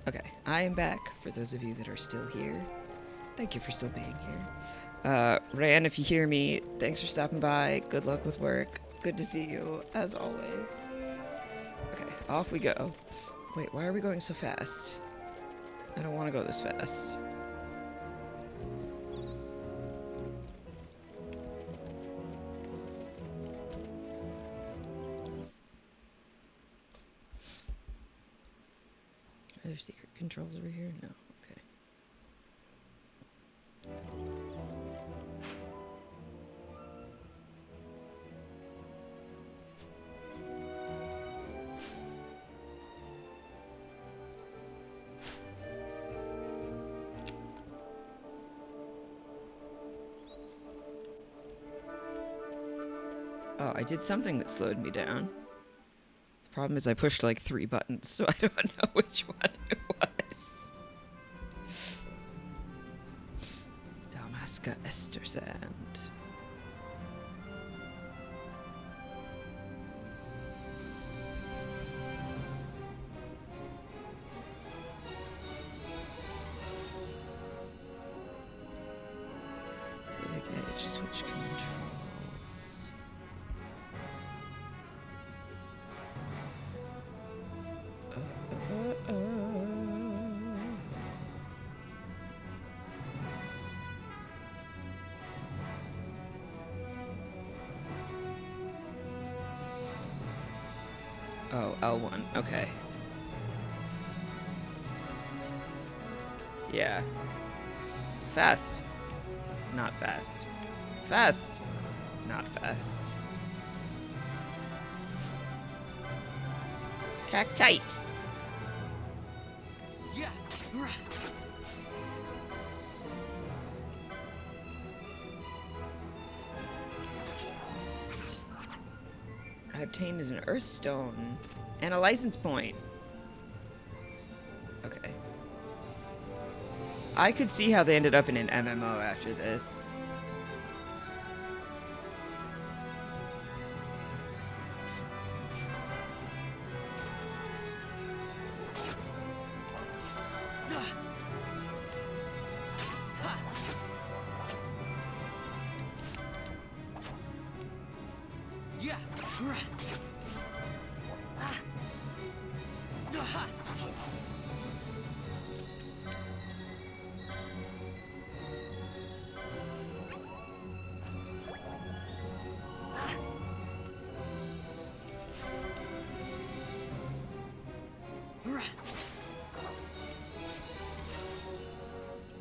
Okay, I am back. For those of you that are still here, thank you for still being here. Ran, if you hear me, thanks for stopping by. Good luck with work. Good to see you, as always. Okay, off we go. Wait, why are we going so fast? I don't want to go this fast. Are there secret controls over here? No. Okay. Oh, I did something that slowed me down. The problem is I pushed like 3 buttons, so I don't know which one it was. Dalmasca Ester Sand. Zodiac Edge, switch controls. Oh, L1. Okay. Yeah. Fast. Not fast. Fast. Not fast. Cactite. Yeah. I obtained as an Earthstone and a license point. Okay. I could see how they ended up in an MMO after this. Yeah.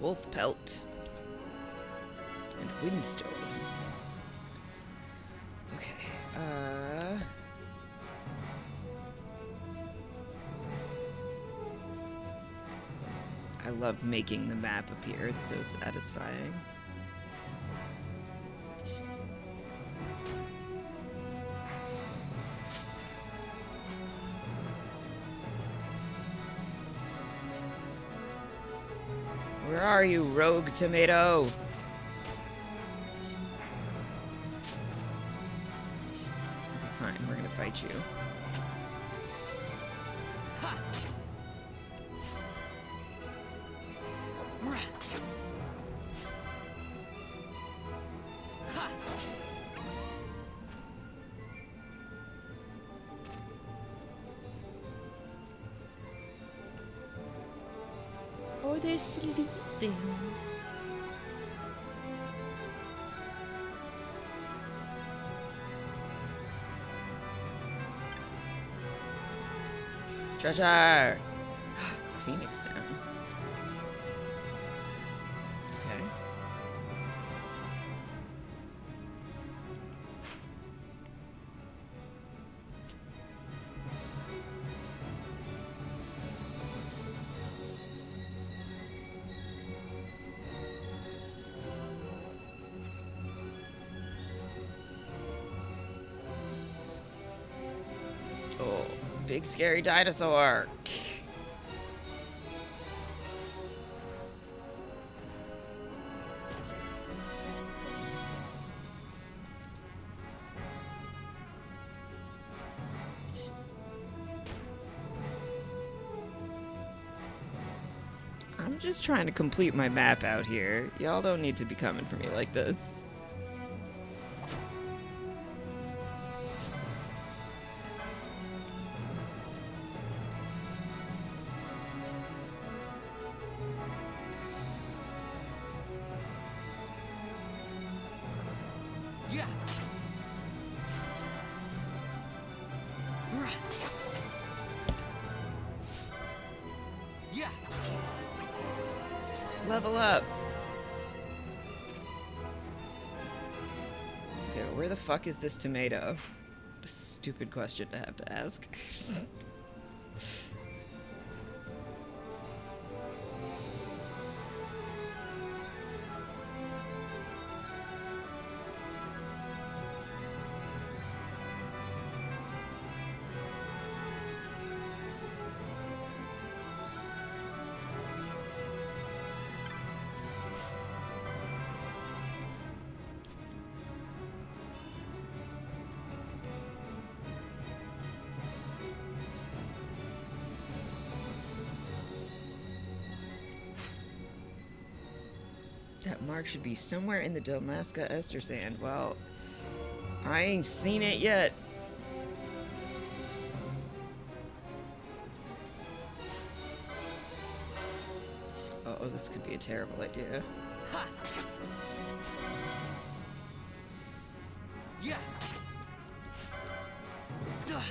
Wolf pelt. And windstone. Okay, I love making the map appear. It's so satisfying. Where are you, rogue tomato? Okay, fine, we're gonna fight you. Oh, they're sleeping. Treasure! A phoenix down. Okay. Oh, big scary dinosaur. I'm just trying to complete my map out here. Y'all don't need to be coming for me like this. Yeah. Yeah. Level up. Okay, where the fuck is this tomato? A stupid question to have to ask. That mark should be somewhere in the Dalmasca Ester Sand. Well, I ain't seen it yet. Oh, this could be a terrible idea. Ha. Yeah. Ha.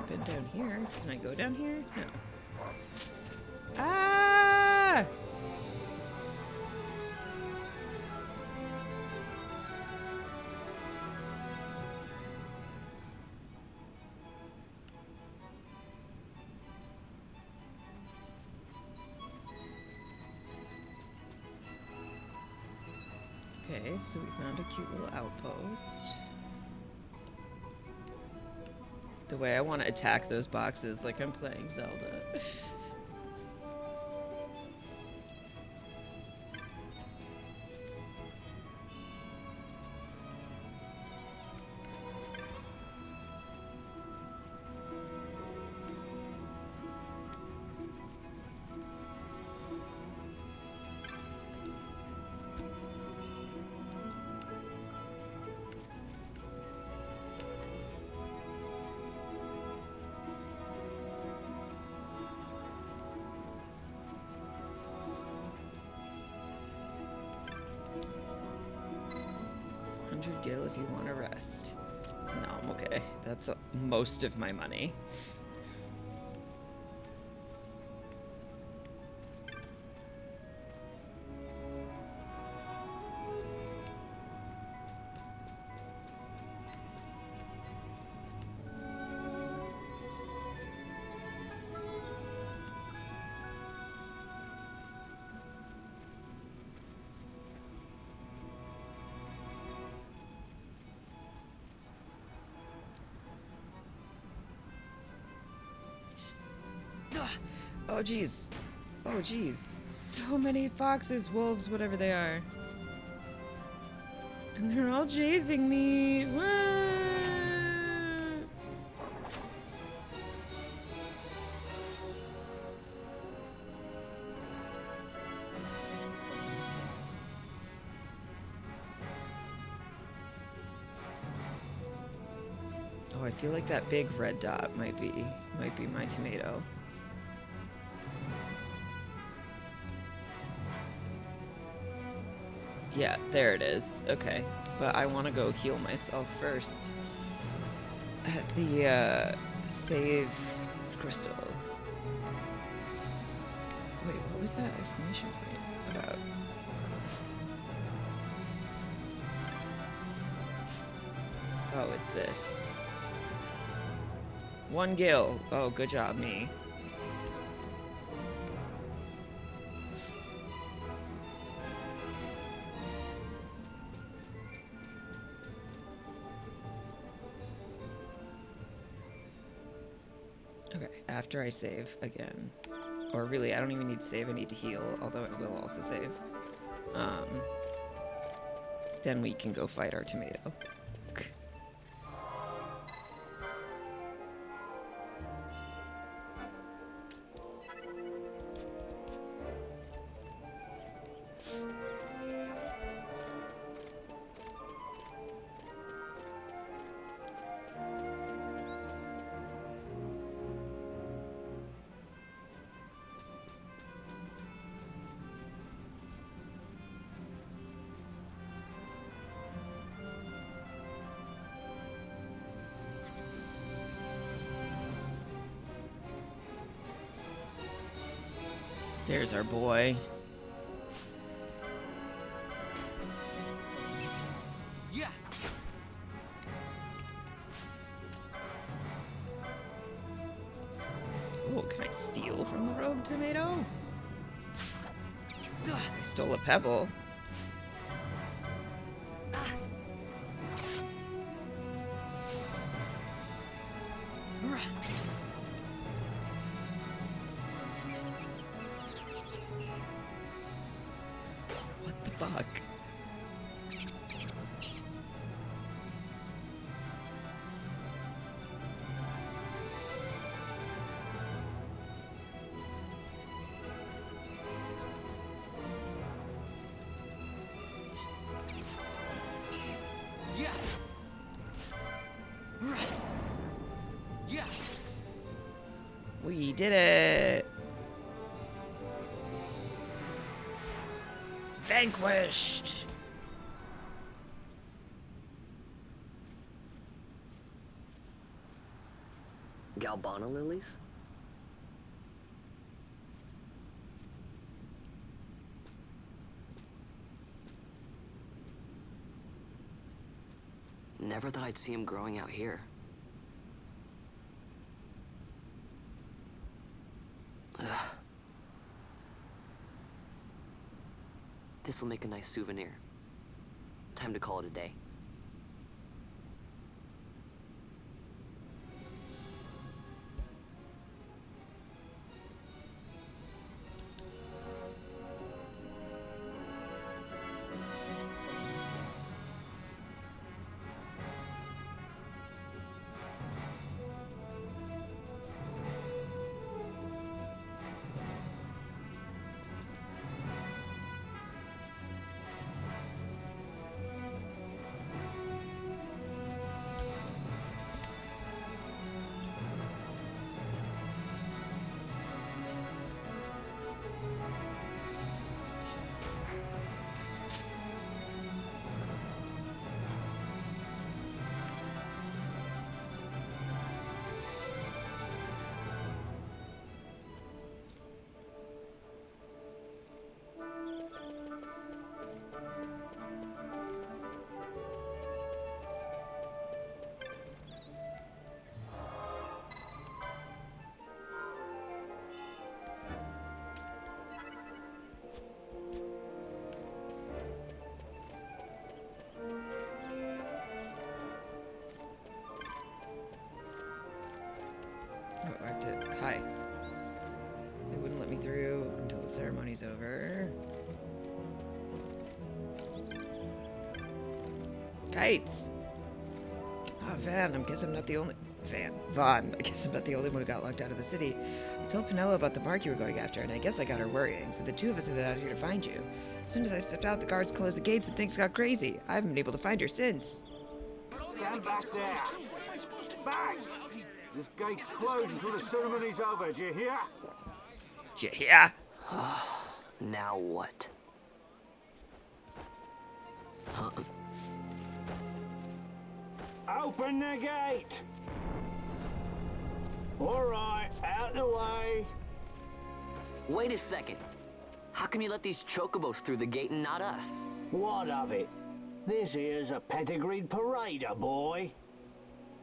Been down here. Can I go down here? No. Ah! Okay, so we found a cute little outpost. The way I want to attack those boxes like I'm playing Zelda. Gil if you want to rest. No, I'm okay. That's most of my money. Oh, jeez. Oh, jeez. So many foxes, wolves, whatever they are. And they're all chasing me. What? Oh, I feel like that big red dot might be my tomato. Yeah, there it is. Okay. But I want to go heal myself first. At the, save crystal. Wait, what was that exclamation point? about. Oh, it's this. 1 gil. Oh, good job, me. Okay, after I save again. Or really, I don't even need to save, I need to heal, although it will also save. Then we can go fight our tomato. There's our boy. Yeah. Oh, can I steal from the rogue tomato? I stole a pebble. What the fuck? Yeah. Yeah. We did it! Vanquished! Galbana lilies? Never thought I'd see him growing out here. This'll make a nice souvenir. Time to call it a day. Oh, I have to. Hi. They wouldn't let me through until the ceremony's over. Kites! Oh, Van, I guess I'm not the only... Vaughn, I guess I'm not the only one who got locked out of the city. I told Penella about the mark you were going after, and I guess I got her worrying, so the two of us headed out here to find you. As soon as I stepped out, the guards closed the gates and things got crazy. I haven't been able to find her since. Stand back there! Back! This gate's closed until the ceremony's over, do you hear? Did you hear? Now what? Open the gate! All right, out the way. Wait a second. How come you let these chocobos through the gate and not us? What of it? This here's a pedigreed parader, boy.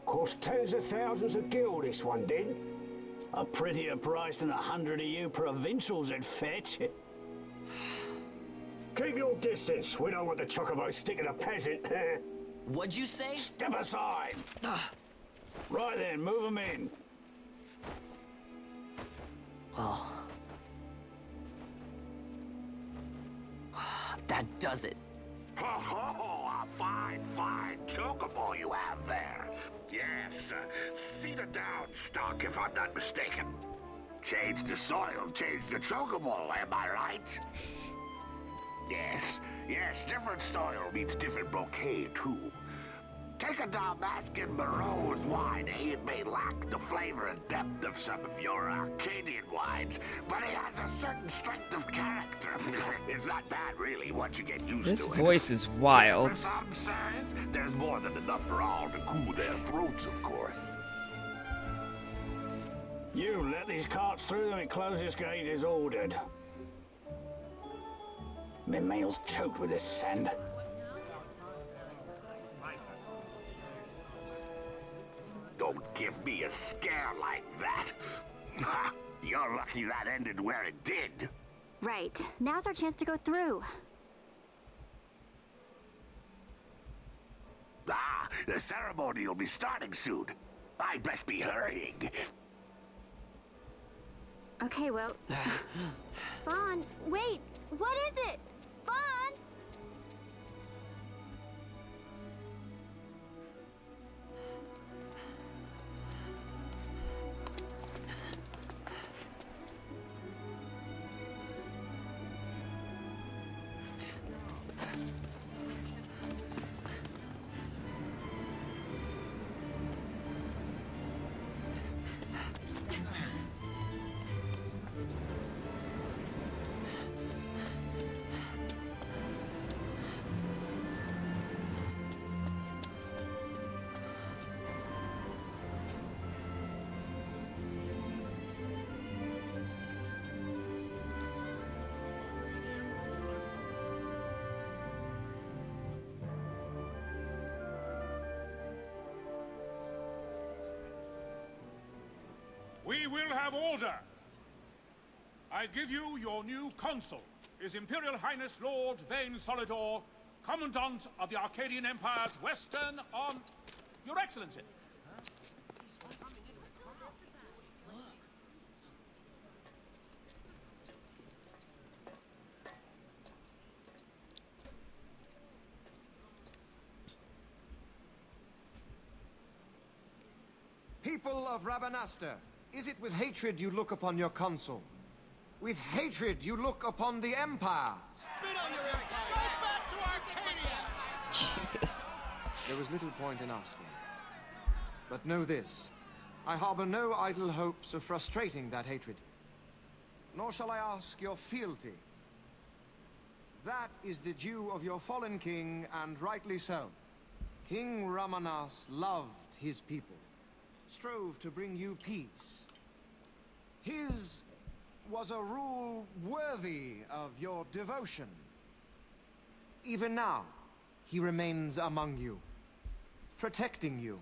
Cost tens of thousands of gil, this one did. A prettier price than 100 of you provincials would fetch. Keep your distance. We don't want the chocobo sticking a peasant. What'd you say? Step aside. Right then, move them in. Well... that does it. Ho ho! A fine, fine chocobo you have there. Yes, cedar down stock if I'm not mistaken. Change the soil, change the chocobo, am I right? Yes, different soil means different bouquet too. Take a Dalmascan Moreau's wine, It may lack the flavor and depth of some of your Arcadian wines, but it has a certain strength of character. It's not bad, really, once you get used to it. This voice is wild. For some, sirs, there's more than enough for all to cool their throats, of course. You let these carts through and closest gate is ordered. My mail's choked with this sand. Don't give me a scare like that. You're lucky that ended where it did. Right. Now's our chance to go through. The ceremony will be starting soon. I'd best be hurrying. Okay, well... Vaughn, wait! What is it? Vaughn! We will have order. I give you your new consul, His Imperial Highness Lord Vane Solidor, Commandant of the Arcadian Empire's Western Your Excellency. People of Rabanastre, is it with hatred you look upon your consul? With hatred you look upon the Empire? Spit on your empire! Go back to Arcadia! Jesus. There was little point in asking. But know this, I harbor no idle hopes of frustrating that hatred. Nor shall I ask your fealty. That is the due of your fallen king, and rightly so. King Ramanas loved his people, strove to bring you peace. His was a rule worthy of your devotion. Even now, he remains among you, protecting you.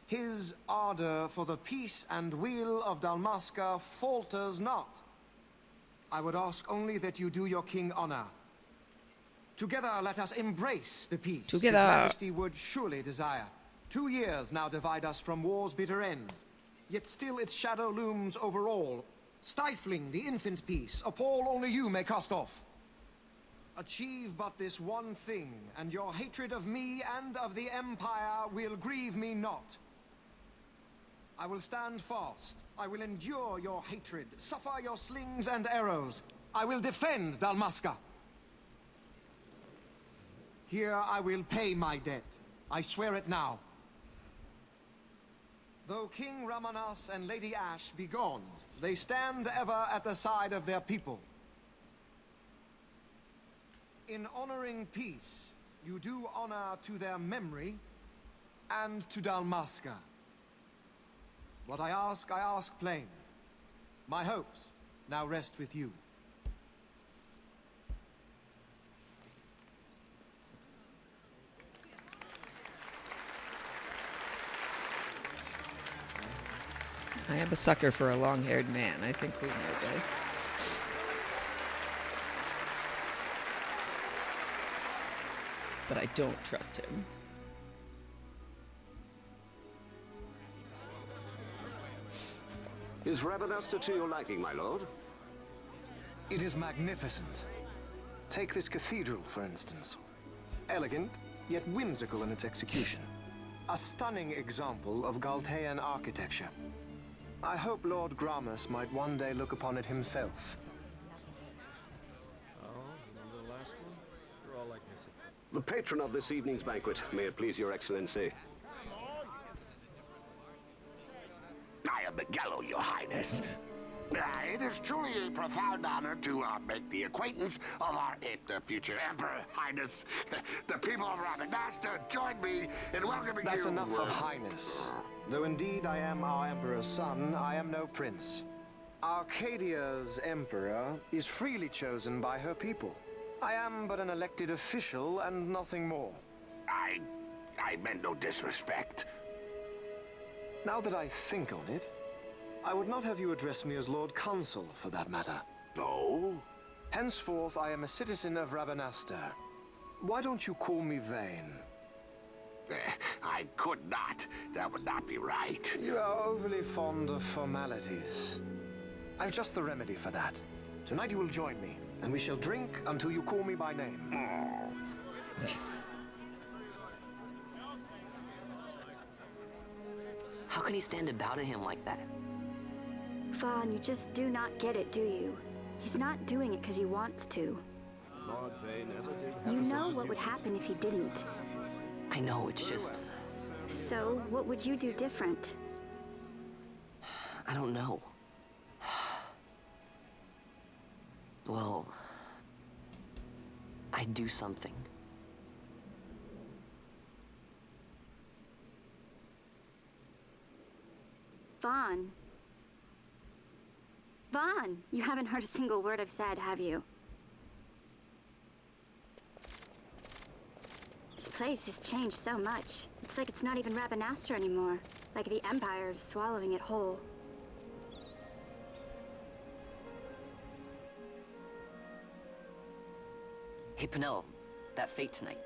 His ardor for the peace and weal of Dalmasca falters not. I would ask only that you do your king honor. Together, let us embrace the peace Together. His Majesty would surely desire. 2 years now divide us from war's bitter end. Yet still its shadow looms over all, stifling the infant peace, a pall only you may cast off. Achieve but this one thing, and your hatred of me and of the Empire will grieve me not. I will stand fast. I will endure your hatred, suffer your slings and arrows. I will defend Dalmasca. Here I will pay my debt. I swear it now. Though King Ramanas and Lady Ash be gone, they stand ever at the side of their people. In honoring peace, you do honor to their memory and to Dalmasca. What I ask plain. My hopes now rest with you. I am a sucker for a long-haired man. I think we know this. But I don't trust him. Is Rabanastre to your liking, my lord? It is magnificent. Take this cathedral, for instance. Elegant, yet whimsical in its execution. A stunning example of Galtean architecture. I hope Lord Gramus might one day look upon it himself. The patron of this evening's banquet, may it please your excellency. I am Miguelo, your highness. It is truly a profound honor to make the acquaintance of our future emperor, highness. The people of Rabanastre join me in welcoming you. That's enough of highness. Though indeed I am our emperor's son, I am no prince. Arcadia's emperor is freely chosen by her people. I am but an elected official and nothing more. I meant no disrespect. Now that I think on it, I would not have you address me as Lord Consul, for that matter. No? Henceforth, I am a citizen of Rabanastre. Why don't you call me Vane? I could not. That would not be right. You are overly fond of formalities. I've just the remedy for that. Tonight you will join me, and we shall drink until you call me by name. How can he stand about him like that? Fawn, you just do not get it, do you? He's not doing it because he wants to. You know what would happen if he didn't. I know, it's just... So, what would you do different? I don't know. Well... I'd do something. Vaughn. Vaughn, you haven't heard a single word I've said, have you? This place has changed so much. It's like it's not even Rabanastre anymore. Like the Empire is swallowing it whole. Hey, Penel, that fete tonight.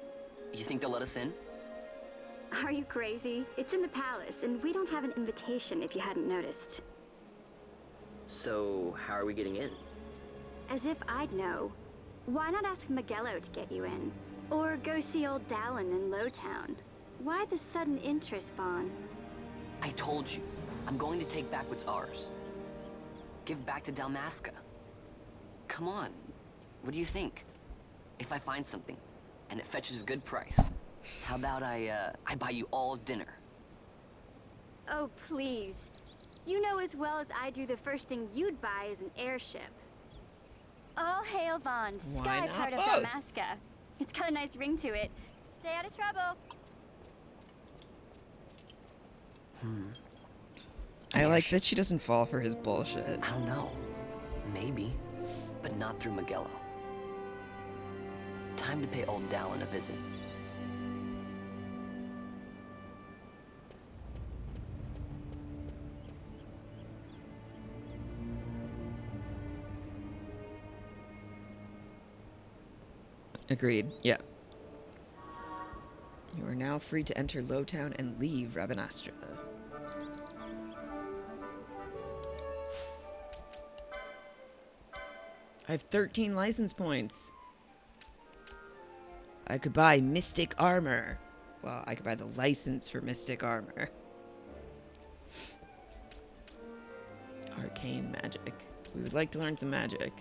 You think they'll let us in? Are you crazy? It's in the palace, and we don't have an invitation if you hadn't noticed. So, how are we getting in? As if I'd know. Why not ask Miguelo to get you in? Or go see old Dallin in Lowtown? Why the sudden interest, Vaughn? I told you, I'm going to take back what's ours. Give back to Dalmasca. Come on, what do you think? If I find something, and it fetches a good price, how about I buy you all dinner? Oh, please. You know as well as I do the first thing you'd buy is an airship. All hail Vaughn, sky part of Dalmasca. It's got a nice ring to it. Stay out of trouble. I like that she doesn't fall for his bullshit. I don't know. Maybe. But not through Miguelo. Time to pay old Dallin a visit. Agreed. Yeah. You are now free to enter Lowtown and leave Rabanastre. I have 13 license points. I could buy Mystic Armor. Well, I could buy the license for Mystic Armor. Arcane magic. We would like to learn some magic.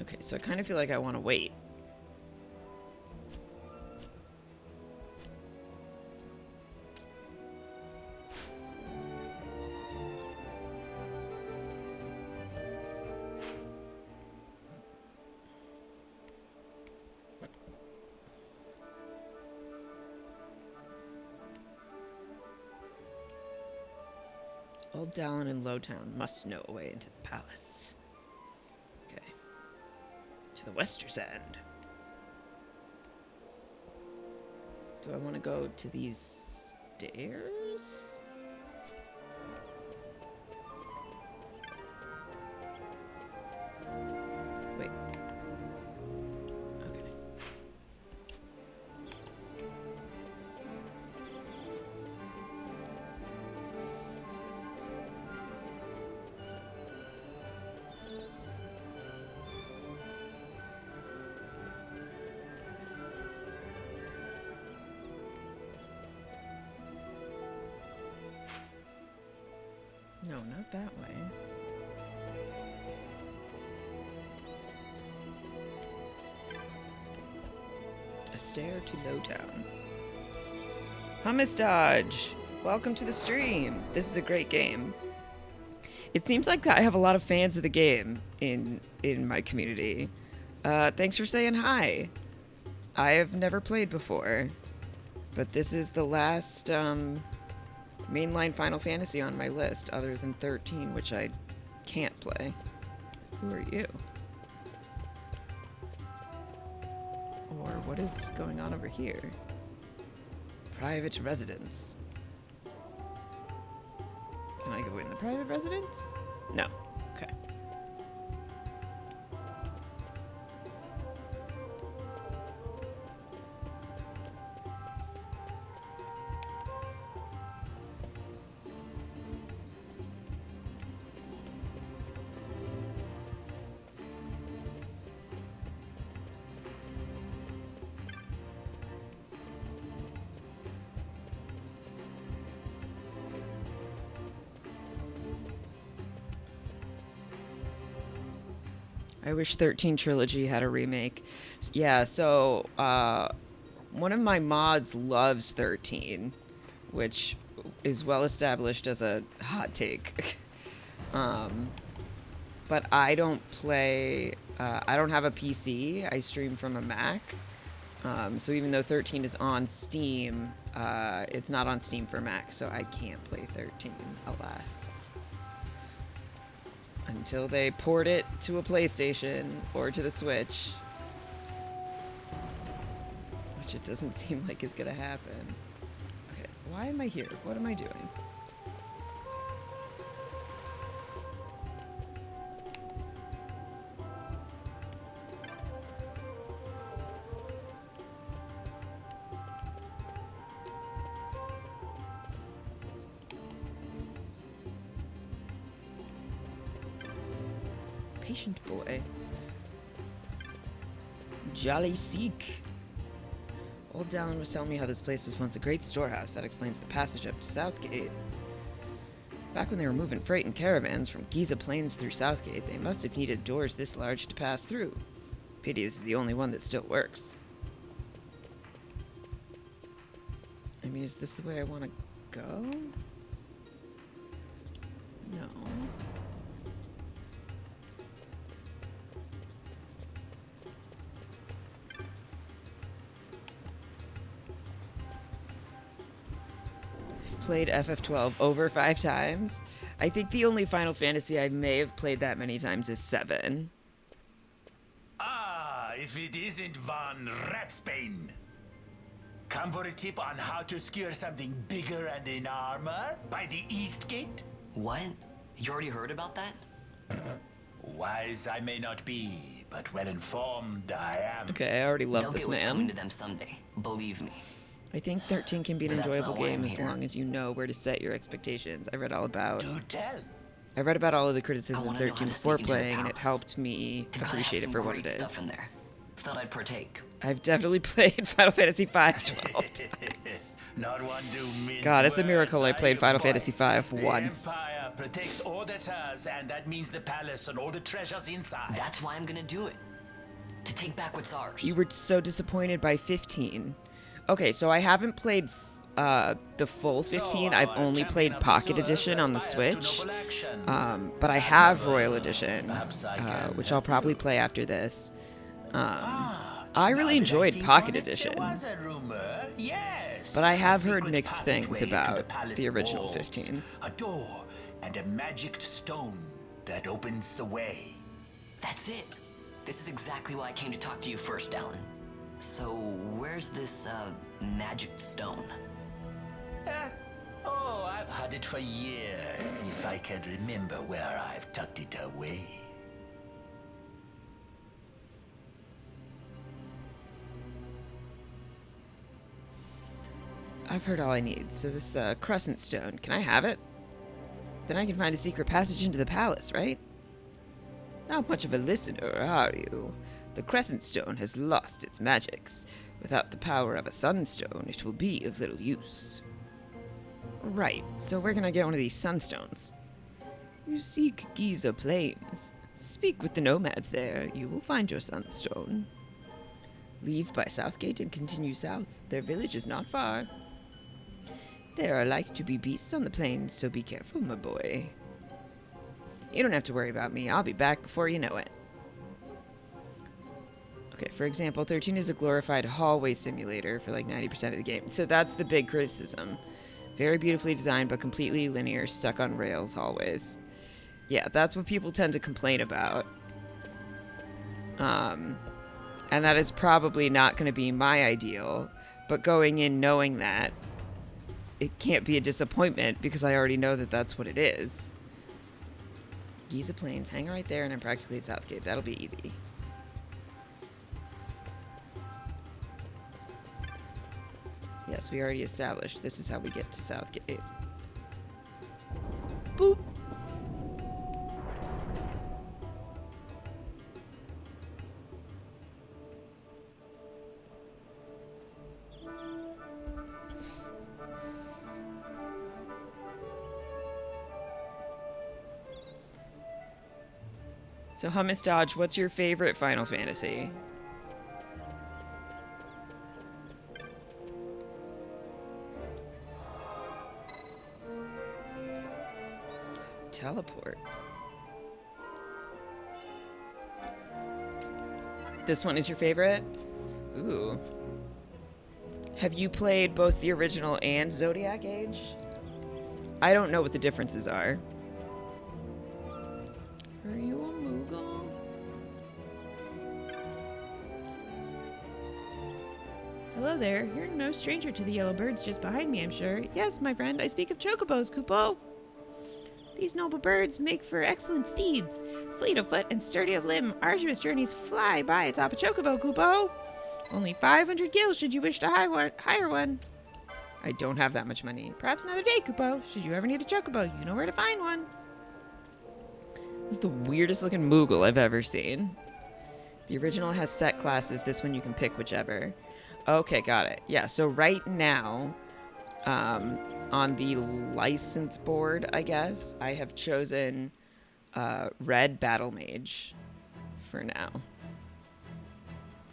Okay, so I kind of feel like I want to wait. Old Dallin and Lowtown must know a way into the palace. Okay. To To the Western Sand. Do I want to go to these stairs? Wait. Okay. No, not that way. A stair to Lowtown. Hummus Dodge, welcome to the stream. This is a great game. It seems like I have a lot of fans of the game in my community. Thanks for saying hi. I have never played before, but this is the last mainline Final Fantasy on my list, other than 13, which I can't play. Who are you? Or what is going on over here? Private residence. Can I go in the private residence? No. Okay. I wish 13 Trilogy had a remake. Yeah, so one of my mods loves 13, which is well established as a hot take. But I don't play, I don't have a PC. I stream from a Mac. So even though 13 is on Steam, it's not on Steam for Mac, so I can't play 13, alas. Until they port it to a PlayStation or to the Switch. Which it doesn't seem like is gonna happen. Okay, why am I here? What am I doing? Patient boy. Jolly Seek. Old Dallin was telling me how this place was once a great storehouse. That explains the passage up to Southgate. Back when they were moving freight in caravans from Giza Plains through Southgate, they must have needed doors this large to pass through. Pity this is the only one that still works. I mean, is this the way I want to go? No. Played FF12 over 5 times. I think the only Final Fantasy I may have played that many times is 7. Ah, if it isn't Von Ratsbane. Come for a tip on how to secure something bigger and in armor by the East Gate? What? You already heard about that? Wise I may not be, but well informed I am. Okay, I already love this You'll get what's man. coming to them someday. Believe me. I think 13 can be an But that's enjoyable not why game I'm as here. long as you know where to set your expectations. I read all about. Do tell. I read about all of the I criticisms of wanna know how 13 to before sneak into the playing, and it palace. helped me They've gotta appreciate have it some for what it great is. stuff in there. Thought I'd partake. I've definitely played Final Fantasy V 12 times. Not one to mince God, it's a words, miracle I played you, Final boy. Fantasy V The once. Empire protects all that's hers, and that means the palace and all the treasures inside. That's why I'm gonna do it. To take back what's ours. You were so disappointed by 15. Okay, so I haven't played the full 15. I've only played Pocket Edition on the Switch. But I have Royal Edition, which I'll probably play after this. I really enjoyed Pocket Edition, but I have heard mixed things about the original 15. A door and a magic stone that opens the way. That's it. This is exactly why I came to talk to you first, Alan. So, where's this, magic stone? Oh, I've had it for years, if I can remember where I've tucked it away. I've heard all I need. So this crescent stone, can I have it? Then I can find the secret passage into the palace, right? Not much of a listener, are you? The crescent stone has lost its magics. Without the power of a sunstone, it will be of little use. Right, so where can I get one of these sunstones? You seek Giza Plains. Speak with the nomads there. You will find your sunstone. Leave by Southgate and continue south. Their village is not far. There are like to be beasts on the plains, so be careful, my boy. You don't have to worry about me. I'll be back before you know it. Okay, for example, 13 is a glorified hallway simulator for like 90% of the game. So that's the big criticism. Very beautifully designed, but completely linear, stuck on rails hallways. Yeah, that's what people tend to complain about. And that is probably not going to be my ideal. But going in knowing that, it can't be a disappointment because I already know that that's what it is. Giza Plains, hang right there, and I'm practically at Southgate. That'll be easy. Yes, we already established this is how we get to Southgate. Boop. So, Hummus Dodge, what's your favorite Final Fantasy? Teleport. This one is your favorite? Ooh. Have you played both the original and Zodiac Age? I don't know what the differences are. Are you a Moogle? Hello there. You're no stranger to the yellow birds just behind me, I'm sure. Yes, my friend, I speak of chocobos, Kupo. These noble birds make for excellent steeds. Fleet of foot and sturdy of limb, arduous journeys fly by atop a chocobo, Kupo. Only 500 gil should you wish to hire one. I don't have that much money. Perhaps another day, Kupo. Should you ever need a chocobo, you know where to find one. This is the weirdest looking Moogle I've ever seen. The original has set classes. This one you can pick whichever. Okay, got it. Yeah, so right now, on the license board, I guess, I have chosen Red Battle Mage for now.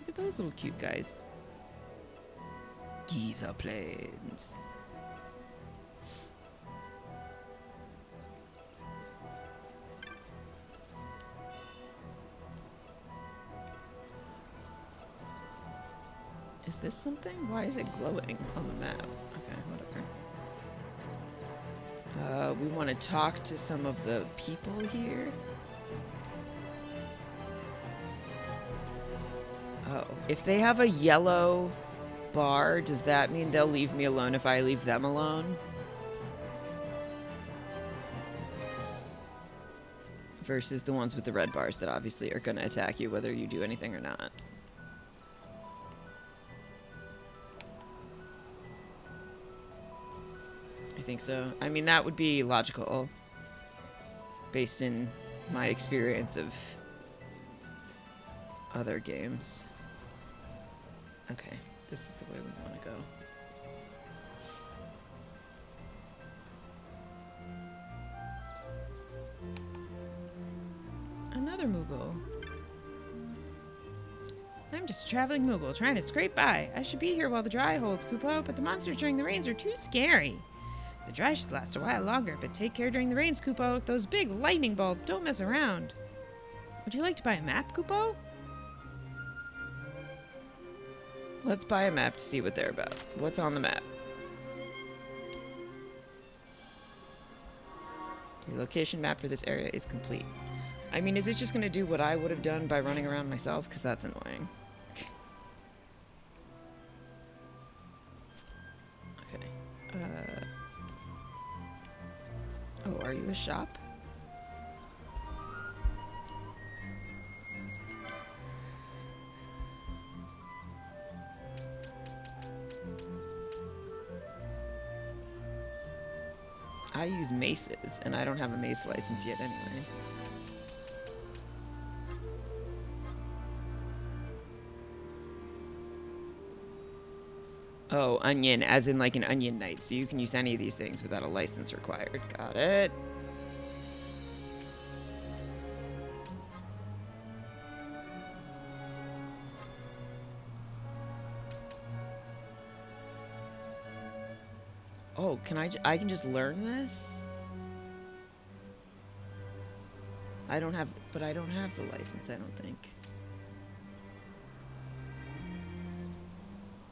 Look at those little cute guys. Giza Plains. Is this something? Why is it glowing on the map? Okay, whatever. We want to talk to some of the people here. Oh, if they have a yellow bar, does that mean they'll leave me alone if I leave them alone? Versus the ones with the red bars that obviously are going to attack you whether you do anything or not. I think so. I mean, that would be logical based in my experience of other games. Okay, this is the way we want to go. Another Moogle. I'm just a traveling Moogle trying to scrape by. I should be here while the dry holds, Kupo, but the monsters during the rains are too scary. The dry should last a while longer, but take care during the rains, Kupo. Those big lightning balls don't mess around. Would you like to buy a map, Kupo? Let's buy a map to see what they're about. What's on the map? Your location map for this area is complete. I mean, is it just going to do what I would have done by running around myself? Because that's annoying. Okay. Oh, are you a shop? I use maces, and I don't have a mace license yet anyway. Oh, onion, as in like an onion knight. So you can use any of these things without a license required. Got it. Oh, can I can just learn this? I don't have the license, I don't think.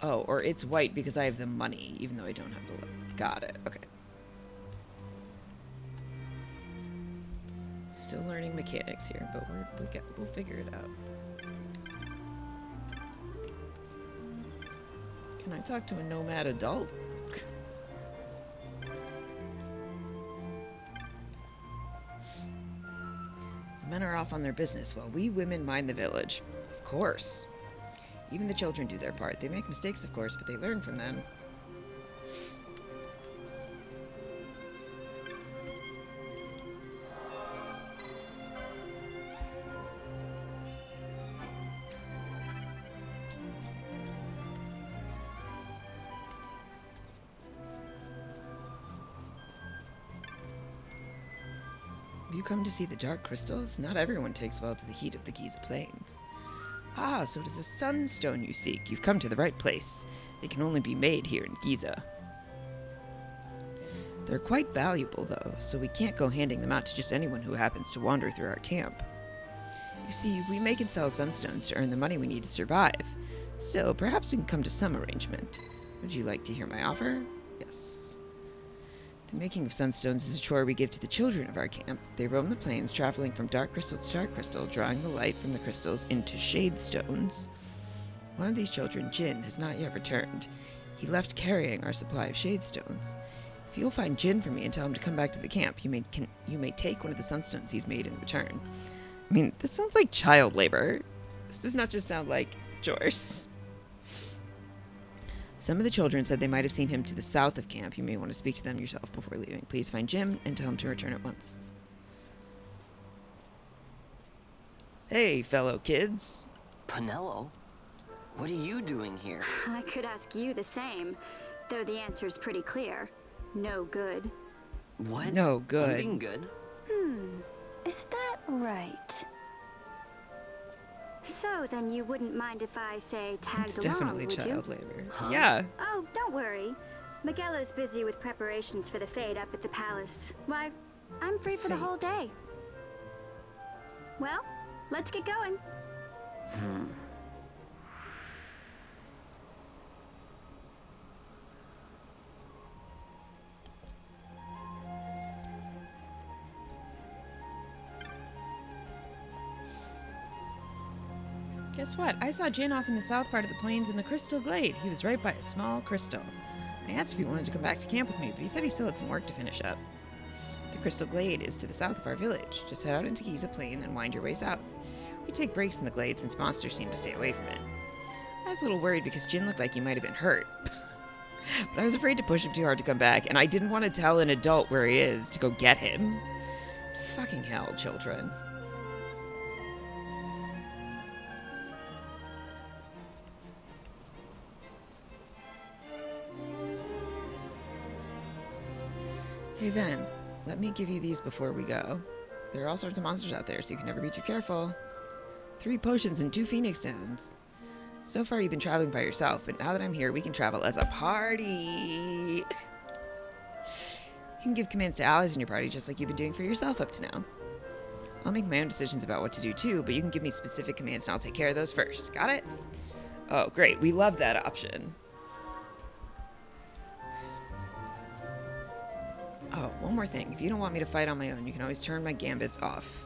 Oh, or it's white because I have the money, even though I don't have the license. Got it. Okay. Still learning mechanics here, but we'll figure it out. Can I talk to a nomad adult? The men are off on their business while we women mind the village. Of course. Even the children do their part. They make mistakes, of course, but they learn from them. Have you come to see the dark crystals? Not everyone takes well to the heat of the Giza Plains. Ah, so it is a sunstone you seek. You've come to the right place. They can only be made here in Giza. They're quite valuable, though, so we can't go handing them out to just anyone who happens to wander through our camp. You see, we make and sell sunstones to earn the money we need to survive. Still, perhaps we can come to some arrangement. Would you like to hear my offer? Yes. The making of sunstones is a chore we give to the children of our camp. They roam the plains, traveling from dark crystal to dark crystal, drawing the light from the crystals into shade stones. One of these children, Jin, has not yet returned. He left carrying our supply of shade stones. If you'll find Jin for me and tell him to come back to the camp, you may take one of the sunstones he's made in return. I mean, this sounds like child labor. This does not just sound like chores. Some of the children said they might have seen him to the south of camp. You may want to speak to them yourself before leaving. Please find Jim and tell him to return at once. Hey, fellow kids. Pinello? What are you doing here? I could ask you the same, though the answer is pretty clear. No good. What? No good. I'm being good. Is that right? So, then you wouldn't mind if I, say, tagged It's along, definitely would child you? labor. Huh? Yeah. Oh, don't worry. Miguelo's busy with preparations for the fete up at the palace. Why, I'm free for the whole day. Well, let's get going. Guess what? I saw Jin off in the south part of the plains in the Crystal Glade. He was right by a small crystal. I asked if he wanted to come back to camp with me, but he said he still had some work to finish up. The Crystal Glade is to the south of our village. Just head out into Giza Plain and wind your way south. We take breaks in the glade since monsters seem to stay away from it. I was a little worried because Jin looked like he might have been hurt. But I was afraid to push him too hard to come back, and I didn't want to tell an adult where he is to go get him. Fucking hell, children. Hey, Ven, let me give you these before we go. There are all sorts of monsters out there, so you can never be too careful. 3 potions and 2 phoenix stones. So far, you've been traveling by yourself, but now that I'm here, we can travel as a party. You can give commands to allies in your party, just like you've been doing for yourself up to now. I'll make my own decisions about what to do, too, but you can give me specific commands, and I'll take care of those first. Got it? Oh, great. We love that option. Oh, one more thing. If you don't want me to fight on my own, you can always turn my gambits off.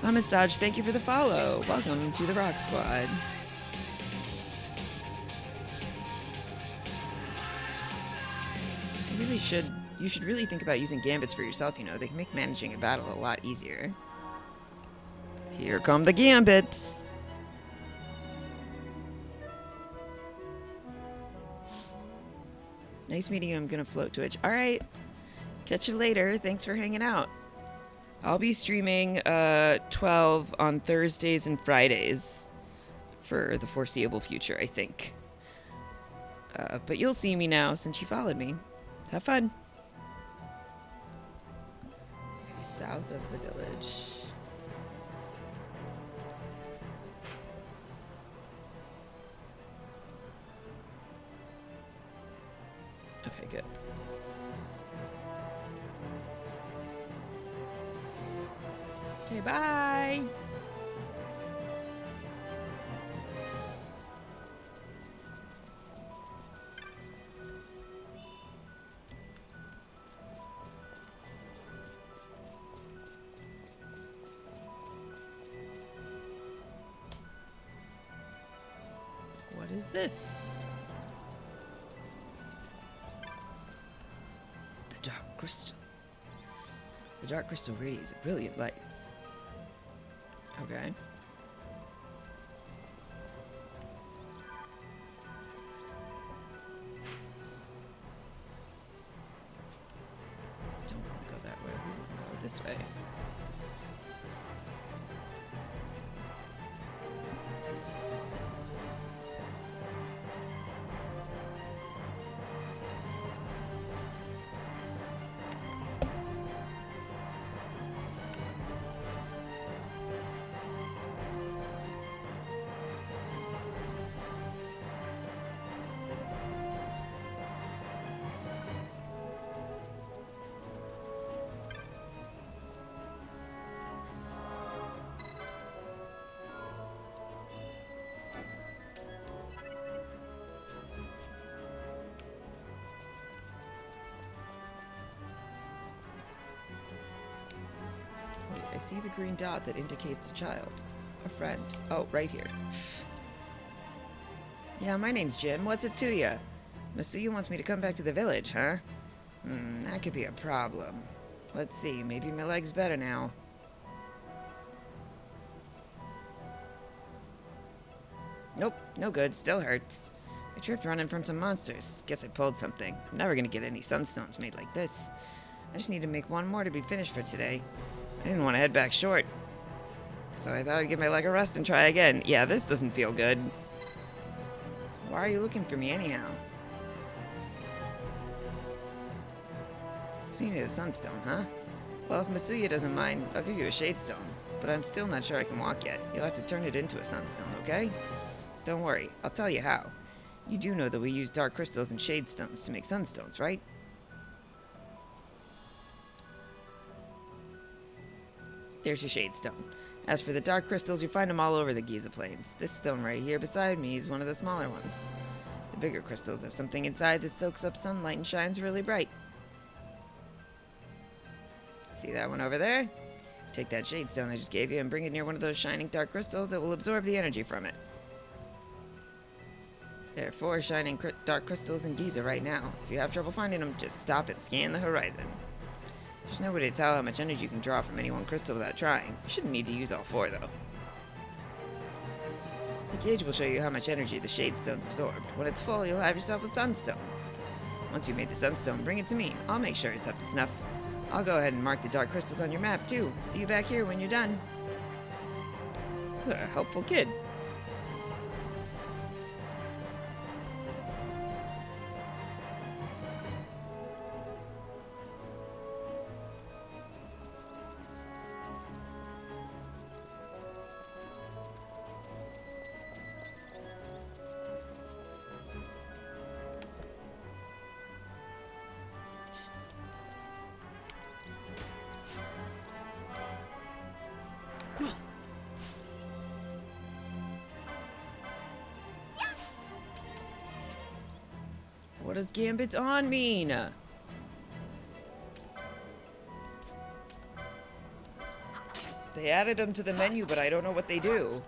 Thomas Dodge, thank you for the follow. Welcome to the Rock Squad. You should really think about using gambits for yourself, you know. They can make managing a battle a lot easier. Here come the gambits. Nice meeting you. I'm gonna float Twitch. Alright. Catch you later. Thanks for hanging out. I'll be streaming 12 on Thursdays and Fridays for the foreseeable future, I think. But you'll see me now since you followed me. Have fun. Okay, south of the village. Okay, good. Okay, bye. What is this? The dark crystal. The dark crystal radiates a brilliant light. Okay. Don't want to go that way. We want to go this way. I see the green dot that indicates a child. A friend. Oh, right here. Yeah, my name's Jim. What's it to ya? Masuya wants me to come back to the village, huh? That could be a problem. Let's see, maybe my leg's better now. Nope, no good. Still hurts. I tripped running from some monsters. Guess I pulled something. I'm never gonna get any sunstones made like this. I just need to make one more to be finished for today. I didn't want to head back short, so I thought I'd give my leg a rest and try again. Yeah, this doesn't feel good. Why are you looking for me anyhow? So you need a sunstone, huh? Well, if Masuya doesn't mind, I'll give you a shadestone, but I'm still not sure I can walk yet. You'll have to turn it into a sunstone, okay? Don't worry, I'll tell you how. You do know that we use dark crystals and shadestones to make sunstones, right? There's your shadestone. As for the dark crystals, you find them all over the Giza Plains. This stone right here beside me is one of the smaller ones. The bigger crystals have something inside that soaks up sunlight and shines really bright. See that one over there? Take that shadestone I just gave you and bring it near one of those shining dark crystals that will absorb the energy from it. There are 4 shining dark crystals in Giza right now. If you have trouble finding them, just stop and scan the horizon. There's no way to tell how much energy you can draw from any one crystal without trying. You shouldn't need to use all 4, though. The gauge will show you how much energy the shadestone's absorbed. When it's full, you'll have yourself a sunstone. Once you've made the sunstone, bring it to me. I'll make sure it's up to snuff. I'll go ahead and mark the dark crystals on your map, too. See you back here when you're done. What a helpful kid. What does Gambit's on mean? They added them to the menu, but I don't know what they do.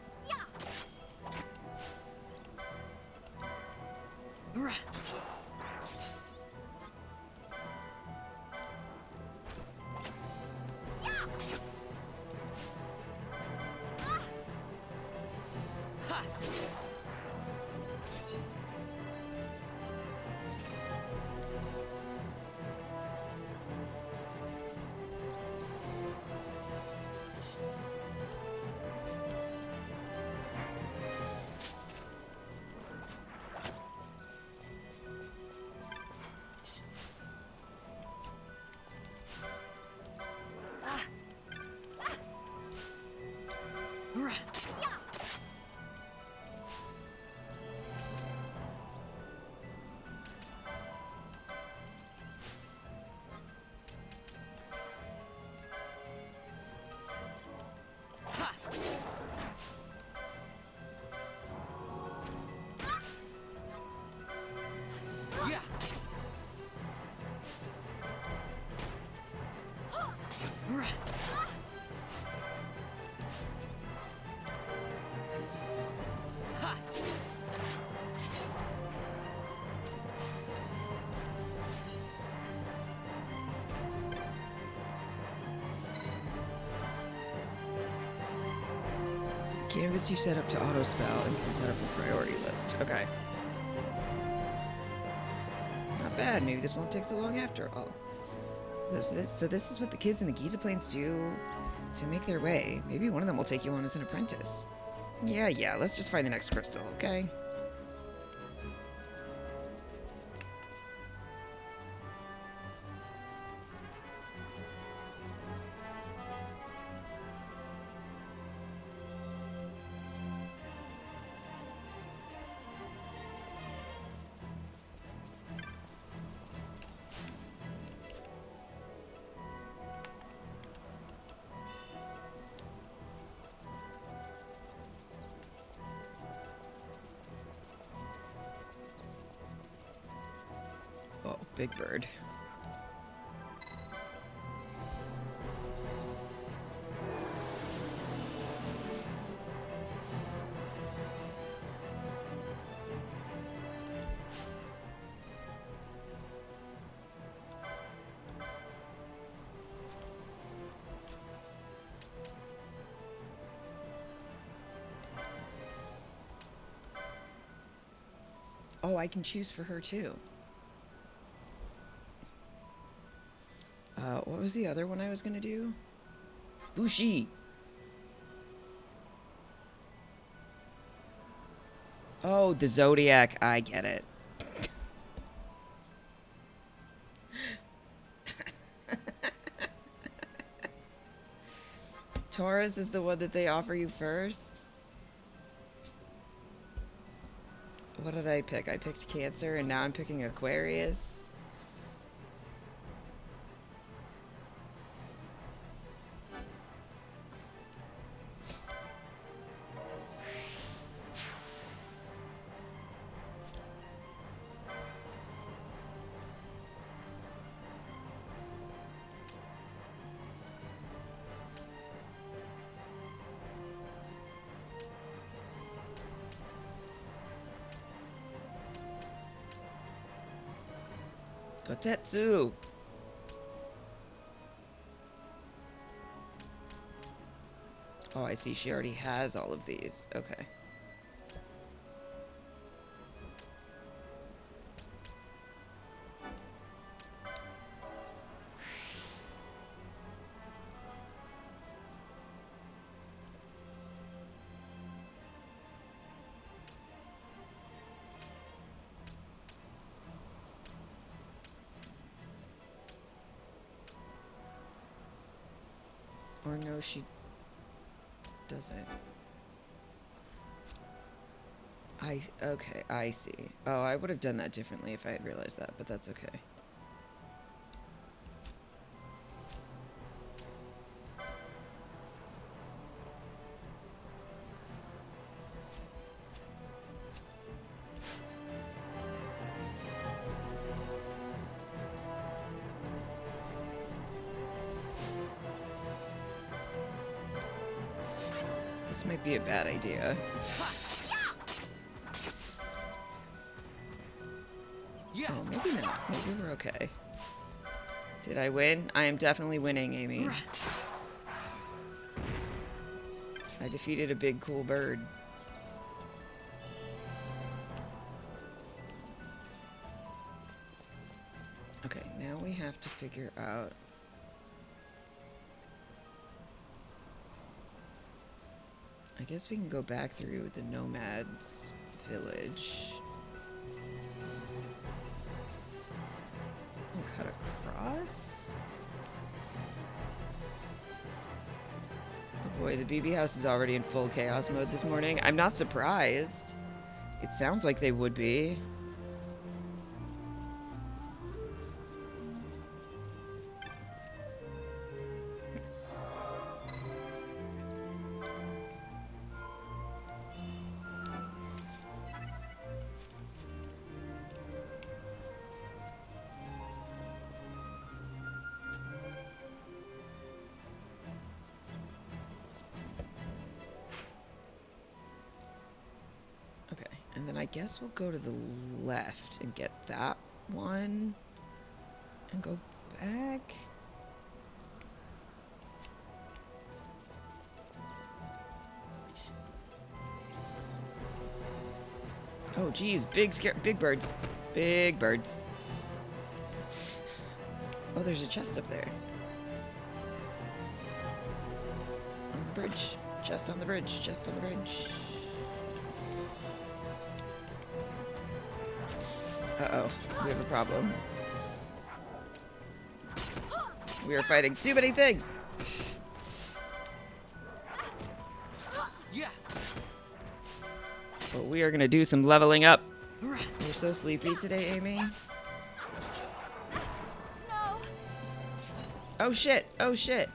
Canvas you set up to auto spell and can set up a priority list. Okay. Not bad. Maybe this won't take so long after all. So this is what the kids in the Giza Plains do to make their way. Maybe one of them will take you on as an apprentice. Yeah, let's just find the next crystal, okay? Oh, big bird. Oh, I can choose for her too. What was the other one I was gonna do? Bushi! Oh, the Zodiac. I get it. Taurus is the one that they offer you first? What did I pick? I picked Cancer, and now I'm picking Aquarius. Kotetsu! Oh, I see. She already has all of these. Okay. Or no, she doesn't. Okay, I see. Oh, I would have done that differently if I had realized that, but that's okay. This might be a bad idea. Oh, maybe not. Maybe we're okay. Did I win? I am definitely winning, Amy. I defeated a big cool bird. Okay, now we have to figure out... I guess we can go back through the nomads' village. We'll cut across. Oh boy, the BB house is already in full chaos mode this morning. I'm not surprised. It sounds like they would be. And then I guess we'll go to the left and get that one and go back. Oh geez, big birds. Big birds. Oh, there's a chest up there. On the bridge. Chest on the bridge. Chest on the bridge. Uh-oh, we have a problem. We are fighting too many things! But we are gonna do some leveling up. You're so sleepy today, Amy. No. Oh shit, oh shit.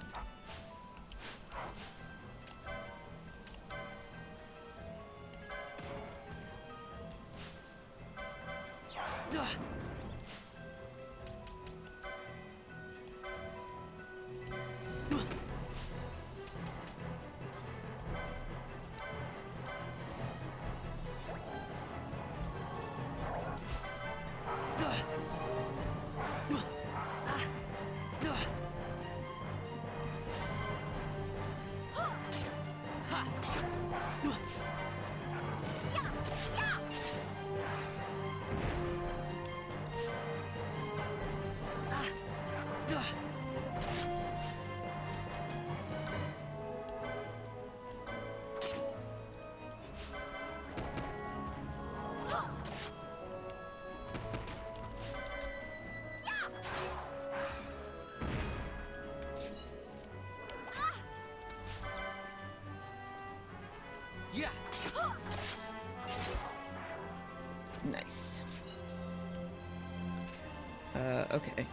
Nice. Okay.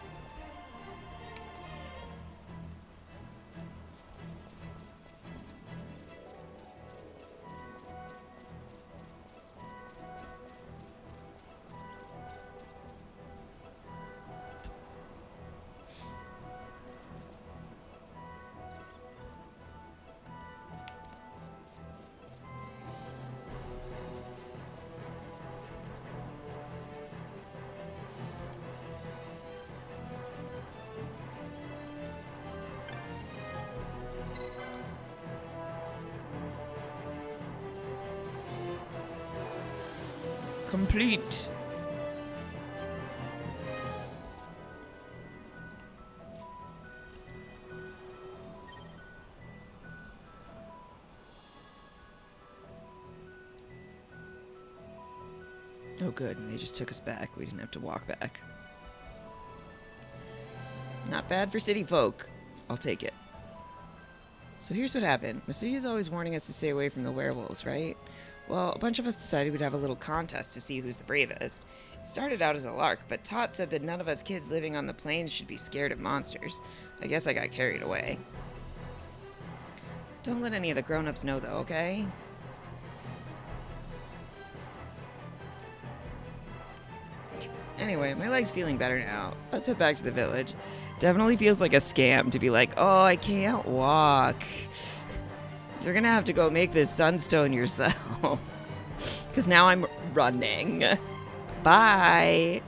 Complete. Oh good, and they just took us back. We didn't have to walk back. Not bad for city folk. I'll take it. So here's what happened. Masuya's always warning us to stay away from the werewolves, right? Well, a bunch of us decided we'd have a little contest to see who's the bravest. It started out as a lark, but Tot said that none of us kids living on the plains should be scared of monsters. I guess I got carried away. Don't let any of the grown-ups know, though, okay? Anyway, my leg's feeling better now. Let's head back to the village. Definitely feels like a scam to be like, oh, I can't walk. You're gonna have to go make this sunstone yourself. Because now I'm running. Bye.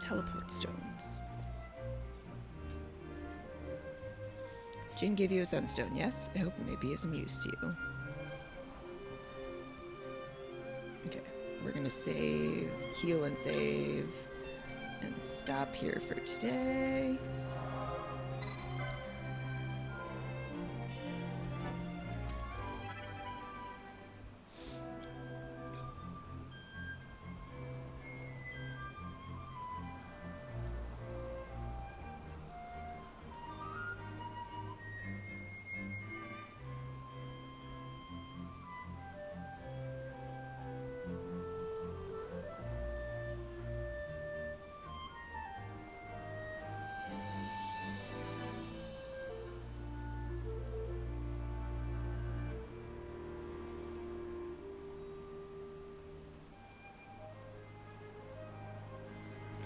Teleport stones. Jin gave you a sunstone, yes? I hope it may be of some use to you. Okay, we're gonna save, heal and save, and stop here for today.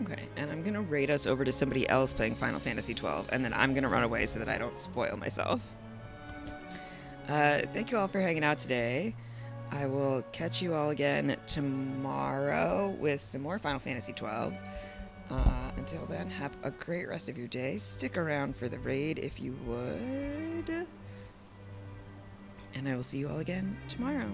Okay, and I'm gonna raid us over to somebody else playing Final Fantasy XII, and then I'm gonna run away so that I don't spoil myself. Thank you all for hanging out today. I will catch you all again tomorrow with some more Final Fantasy XII. Until then, have a great rest of your day. Stick around for the raid if you would. And I will see you all again tomorrow.